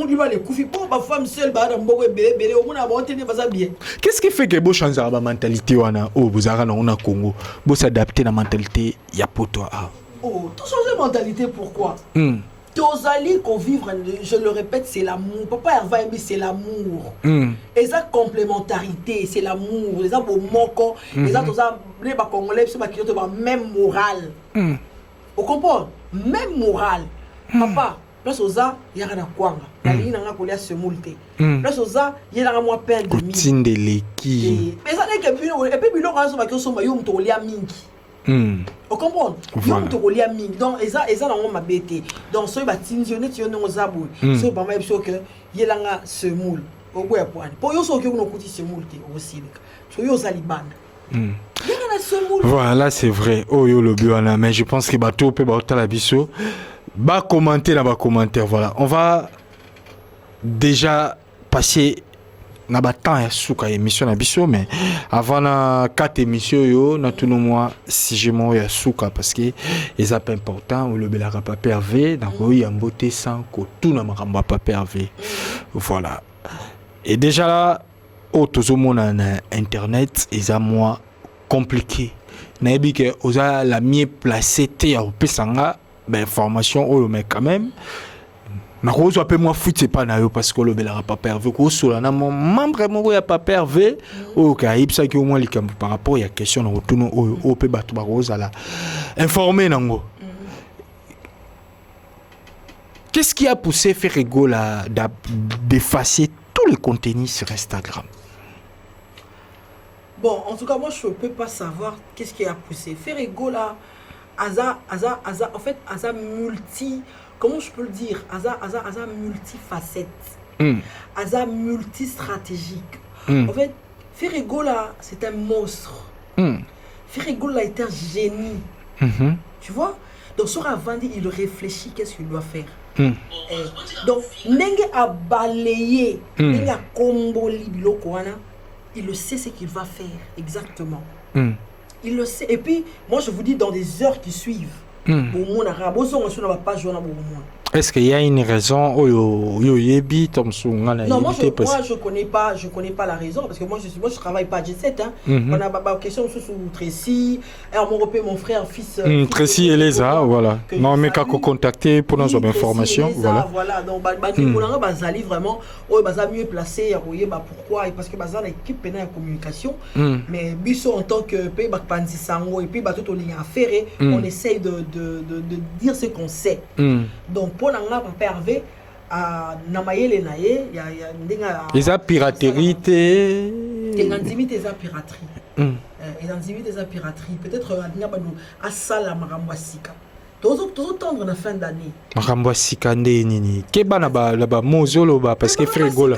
On dit les coups pour ma femme seule bah dans beaucoup bébé au moins avoir tenu pas bien.
Qu'est-ce qui fait que bo changer la mentalité wana au bozara na on a Congo bo s'adapter la mentalité ya poto ah.
Oh, tout changer mentalité pourquoi? Tous alliés qu'on vivre, je le répète, c'est l'amour. Papa Hervé c'est l'amour. Et ça complémentarité, c'est l'amour. Les gens au moko, les gens tous les Congolais c'est qui ont même morale. Vous comprenez? Même morale. Papa place oza yaka na kwanga na lina nga kolia semulte place oza yela moi père de mi
tinde leki
mais ça n'est que bino et puis bino quand so ba ko so ma yo mto kolia mingi vous comprenez yo mto kolia mingi donc eza na ngo mabete donc so ba tinzione ti yo no zabu so ba ma biso que yela nga semul obo ya point po yo so ke no kuti semulte aussi so yo za libanda.
Voilà, c'est vrai. Oh yo le biwana mais je pense que bateau peut ba la biso. Bas commenter là bas commentaire voilà on va déjà passer na temps ya suka émission na biso mais avant na 4 émissions yo na tout le mois si je m'en ya suka parce que les appels important le belaka papa Hervé donc oui en beauté sans que tout na makamba papa Hervé voilà et déjà là tout le monde na internet ils a moi compliqué na ebi que oza la mieux placé te ya pesanga ben formation oh mais quand même na rose appelle moi foot c'est pas na yo parce que le belaka papa Hervé ko sola na mon membre mo ya papa Hervé o ka ipsa ki au moins likambo par rapport il y a question na retourno o pe batu ba rose la informer nango. Qu'est-ce qui a poussé Ferrego là d'effacer tous les contenus sur Instagram?
Bon, en tout cas, moi, je ne peux pas savoir qu'est-ce qui a poussé. Ferrego là, en fait, Aza multi, comment je peux le dire, Aza multifacette, Aza multistratégique. En fait, Ferrego là, c'est un monstre. Ferrego là est un génie. Tu vois? Donc, sur Avandi, il réfléchit qu'est-ce qu'il doit faire. Donc, Nenge a balayé, Nenge a comboli biloko wana. Il le sait ce qu'il va faire exactement. Il le sait. Et puis, moi, je vous dis, dans des heures qui suivent,
Est-ce qu'il y a une raison yo yebi tom sungana
non, moi je connais pas la raison parce que moi je travaille pas à Jet Set hein. On a pas question sous Tracy, mon frère fils
Tracy et Elisa voilà. Non mais qu'à contacter pour nos informations
voilà. Donc on bazali vraiment mieux placé à voyer pourquoi parce que bazali l'équipe pénale de communication mais biso en tant que pays Panzi Sango et puis tout en affaire on essaye de dire ce qu'on sait. Donc pour l'anglais papa Hervé namayele naye ya ndenga
eza piraterie te
limite eza piraterie limite eza piraterie peut-être adinga badu asala makambo asika tozo tendre na fin d'année
makambo asika nde nini keba na ba mozolo ba parce que frigo là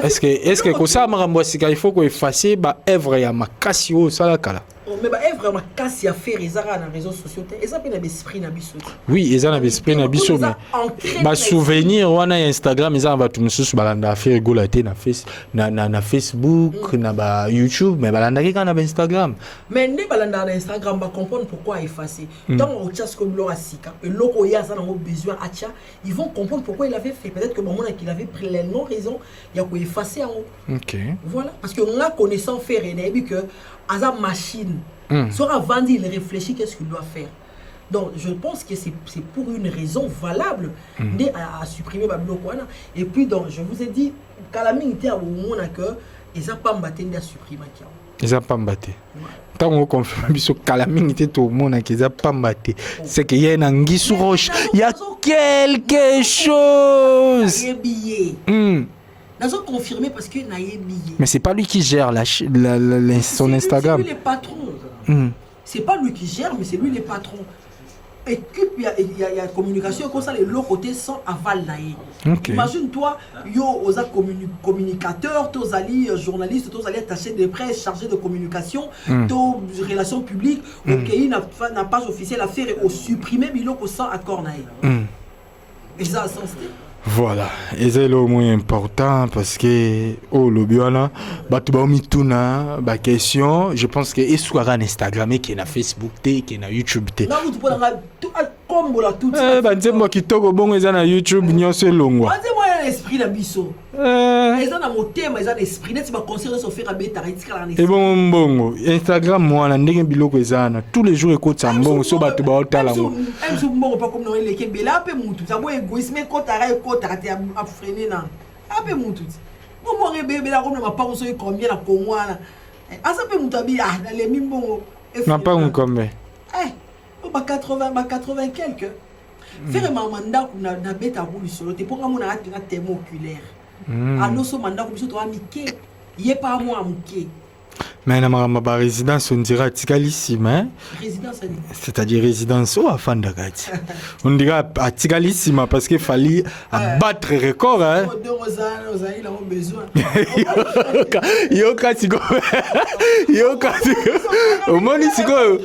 est-ce que ko ça makambo asika il faut ko effacer ba œuvre ya makasi o sala kala
mais bah vraiment casse à faire les arts dans les réseaux sociaux et ça peut l'esprit na biso
oui ils ont l'esprit na biso mais ba souvenir wana Instagram ils ont ba tout mususu balanda faire golate na Facebook na ba YouTube mais balanda ki kana ba Instagram
mais ne balanda na Instagram ba comprendre pourquoi effacer tant on chasse comme l'orasika et loko ya ça n'a besoin acha ils vont comprendre pourquoi il avait fait peut-être que bon moment qu'il avait pris les non raison il y a quoi effacer en
OK
voilà parce que on a connaissant faire et que à machine sera vendu, il réfléchit qu'est-ce qu'il doit faire. Donc je pense que c'est pour une raison valable à supprimer Babylokwana. Et puis donc je vous ai dit Kalami était à moment que ils n'ont pas battu à supprimer.
Ils n'ont pas battu. Tant qu'on confirme que Kalami était tout le monde qu'ils n'ont pas battu. C'est qu'il y a une anguille sous roche. Il y a quelque chose.
Ils ont confirmé parce qu'il n'a pas billet.
Mais c'est pas lui qui gère son Instagram.
C'est lui le patron. C'est pas lui qui gère, mais c'est lui le patron. Et il y a communication comme ça, les l'autre côté sans aval. Okay. Imagine-toi, yo aux communicateurs, tous ali journalistes, tous ali attachés de presse, chargés de communication, tous relations publiques, ok, n'a pas officiel à faire au supprimer biloko sans accord naï. Et ça a sens.
Voilà, et c'est le moins important parce que le biona ba question, je pense que soit Instagram et qui na Facebook qui na YouTube
non vous pouvez comme la tout
moi qui togo bon eza na YouTube nyonso longwa
moi l'esprit la biso eza na motema eza l'esprit net ba conseiller so faire beta itikala na
et bon Instagram moi na ndenge biloko eza na tous les jours écoute ça bon so ba to ba otala ngo
bon pas comme dans les kebela pe mutu ça bo égoïsme ko tarate a freiner na ape mutu bon mo bébé la comme na pas so combien la kongwana asa pe mutu abi na les mimbongo
na pas un combien
80 quelques. Faire un mandat qu'on a bête à rouler sur le pour mon a un témoin oculaire. À nos mandat qu'on soit amiqué, il n'y a pas moi amiqué.
Mais ma résidence, on dirait Tigalissima. C'est-à-dire résidence ou à Fandagati. On dirait à Tigalissima parce qu'il fallait battre le record. Hein.
Il a besoin.
Au moins, il
fallait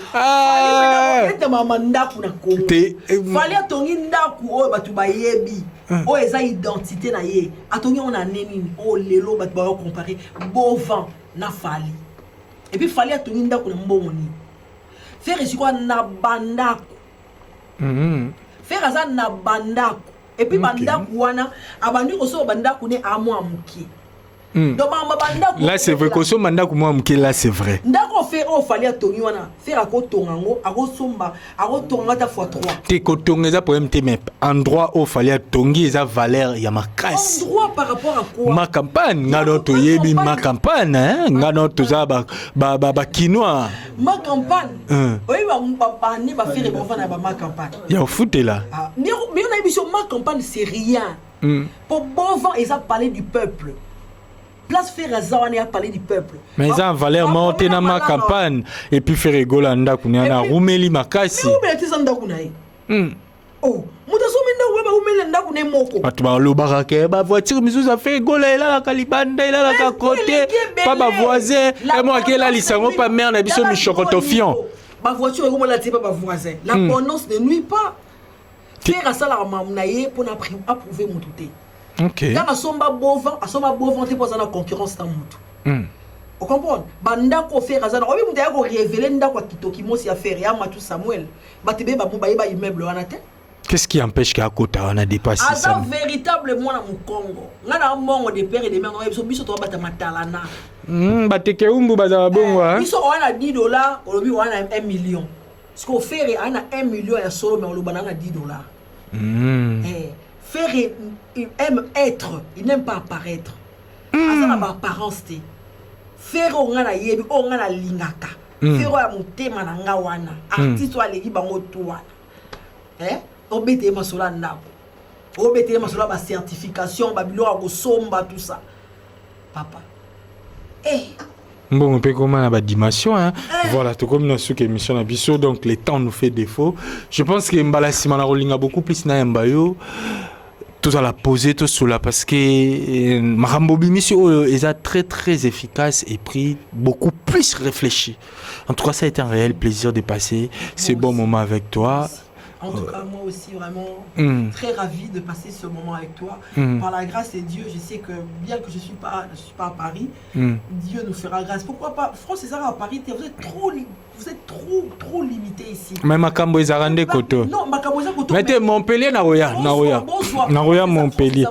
oh eza identité na ye atongi on a neni oh lelo bat ba comparer Bovan na Fali et puis Fali atongi ndako na mboni faire quoi na bandako faire ça na bandako et puis bandako wana abandi ko so bandako ne amwa muki
là c'est vrai que ce mandat que moi là c'est vrai
ndako faire au Fali atongi wana faire ko tongango ako somba ako tonga ta fois 3
te ko tonga za problème te mais endroit au Fali atongi za valeur ya makasi
endroit par rapport à quoi
ma campagne ngano to yebi ma campagne hein ngano to za ba kinois
ma campagne oui ba ni ba faire bon na ba ma campagne
ya foot là
mais on a émission ma campagne c'est rien pour bon vent ils ont parlé du peuple. Place Ferraza, on a parlé du peuple.
Mais ils ont valeur monter dans ma campagne et puis faire rigoler en Dakounia, na Roumeli Makasi.
Mais tu es en Dakounaï. Oh, Moutasoumenda, ou Roumeli en Dakounaï Moko.
Tu vas le barake, ma voiture, mais vous avez fait rigoler là, la Calibanda, là, la côté, pas ma voisin, et moi qui est là, l'issango, pas merde, abisso, mi chocotofiant.
Ma voiture, comment la pas ma voisin. La bonance ne nuit pas. Faire ça la mamnaye pour approuver mon touté.
Ok.
Quand asomba bovan te pose na concurrence dans mutu. Vous comprenez? Banda ko faire azana. Obi mutu ko révéler ndako kitoki mosi affaire ya Matu Samuel. Batebe ba muba iba immeuble wana te.
Qu'est-ce qui empêche qu'à côté on a dépassé ça?
Véritablement dans mon Congo. On a un monde de père et de mère, on a besoin de matalana.
Bateke umbu bazaba bongo hein.
Ils sont on a $10, on a 1 million. Ce qu'on fait on a 1 million et solo mais on a $10. Faire il aime être, il n'aime pas apparaître. Ça n'a pas apparence. Faire on a yebi, on a lingaka. Faire on a monté mananga wana. Artiste wa legi bango toi. Obété ma sola ndako. Obété ma sola ba certification, ba bilo a somba tout ça. Papa.
Bon, on peut comment la dimension hein. Voilà, tout comme dans ce émission Abisso, donc le temps nous fait défaut. Je pense que Mbala Simana Rolinga beaucoup plus na Mbayo. Tout à la poser tout cela parce que Marambo Bimisio est très efficace et pris beaucoup plus réfléchi. En tout cas, ça a été un réel plaisir de passer ces bons moments avec toi.
En tout cas, moi aussi, vraiment très ravi de passer ce moment avec toi. Par la grâce de Dieu, je sais que bien que je ne suis pas à Paris, Dieu nous fera grâce. Pourquoi pas? France et Sarah à Paris, vous êtes trop limité ici.
Mais Makambo est arrangé Koto.
Non, Makambo est Koto.
Mettez Montpellier, Naroya. Naroya, Montpellier.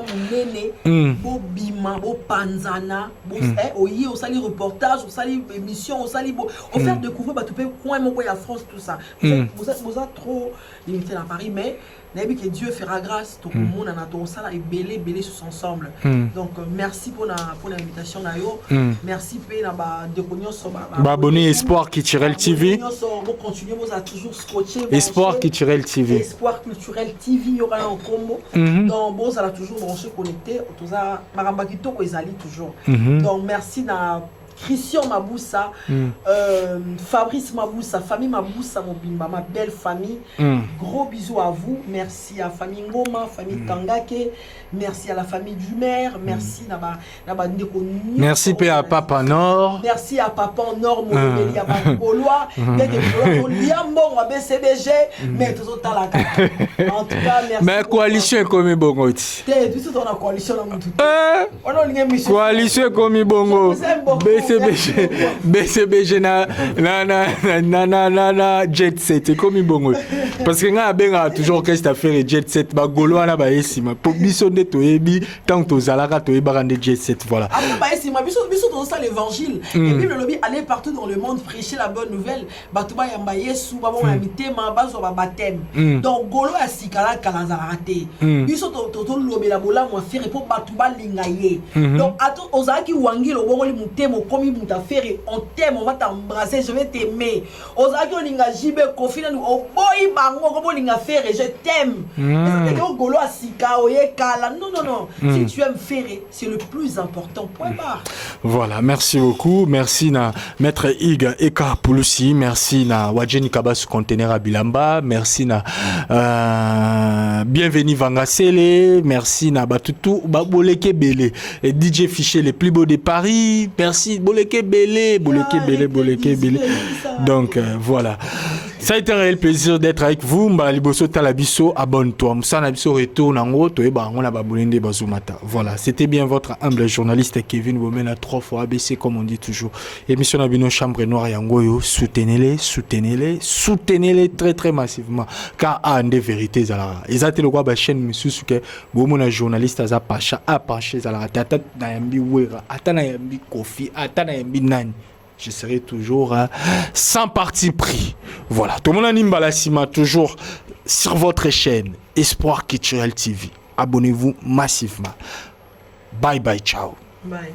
Bo Bima, bo Panzana, bo Oye, au sali reportage, au sali émission, au sali bo. Au fait découvrir, bah tu peux coin mon la France, tout ça. Vous êtes trop limité à Paris, mais que Dieu fera grâce, tout le monde en a tout ça et belé tous ensemble. Donc merci pour l'invitation Nayo. Merci pour la déconnion sur
abonné Espoir Culturel TV.
Vous continuez vous a toujours scotché.
Espoir Culturel TV.
Espoir Culturel TV, il y aura un combo. Donc vous allez toujours branché connecté, tout ça Maramba Kito ezali toujours. Donc merci na Christian Maboussa, Fabrice Maboussa, famille Maboussa Mobimba, ma belle famille. Gros bisous à vous. Merci à famille Ngoma, famille Tangake. Merci à la famille du maire. Merci
merci à Papa Nord.
Merci à Papa Nord, mon à Gaulois. BCBG, mais tout ça là. En tout cas, merci. Mais
coalition est comme bongo. Coalition est comme bongo. BCBG na jet set comme bongo parce que nga benga toujours que cette affaire jet set ba golo na ba esima pour biso de toyebi tant to zalaka toyeba rande jet set voilà
après ba esima biso dans ça l'évangile et puis le lobby aller partout dans le monde prêcher la bonne nouvelle batuba yamba yesu ba bon mitema bazo ba baptême donc golo asikala kala zarate biso to lobby la bola mo faire pour batuba lingaye donc ato ozaki wangi lo bongo li mutemo komi faire on t'aime, on va t'embrasser, je vais t'aimer. Ozaki olinga jibe kofina nous oboyi bango comme olinga faire je t'aime. Est-ce que golo asika oye kala non. Si tu aimes faire c'est le plus important. Point barre.
Voilà, merci beaucoup. Merci na maître Iga Eka Pulusi, merci na Wajeni Kabas conteneur à Bilamba, merci na bienvenue Vangasele, merci na Batutu Baboleke Bele et DJ Fiché les plus beaux de Paris. Merci Boleke Bele. Donc voilà. Ça a été un réel plaisir d'être avec vous. Mbaliboso Talabiso, abonne-toi. Msanabiso retourne en haut. On a babulende bazumata. Voilà. C'était bien votre humble journaliste Kevin Women à 3 fois ABC comme on dit toujours. Émission Nabino Chambre Noire Yangoyo. Soutenez-les très massivement. Car à des vérités à ils ont été le roi de chaîne monsieur que bon journaliste à Pacha a penché à la tata Nayambi Wera, Atanayambi Kofi, Atanayambi Nani. Je serai toujours sans parti pris. Voilà. Tout le monde anime Balasima toujours sur votre chaîne Espoir Culturel TV. Abonnez-vous massivement. Bye bye, ciao.
Bye.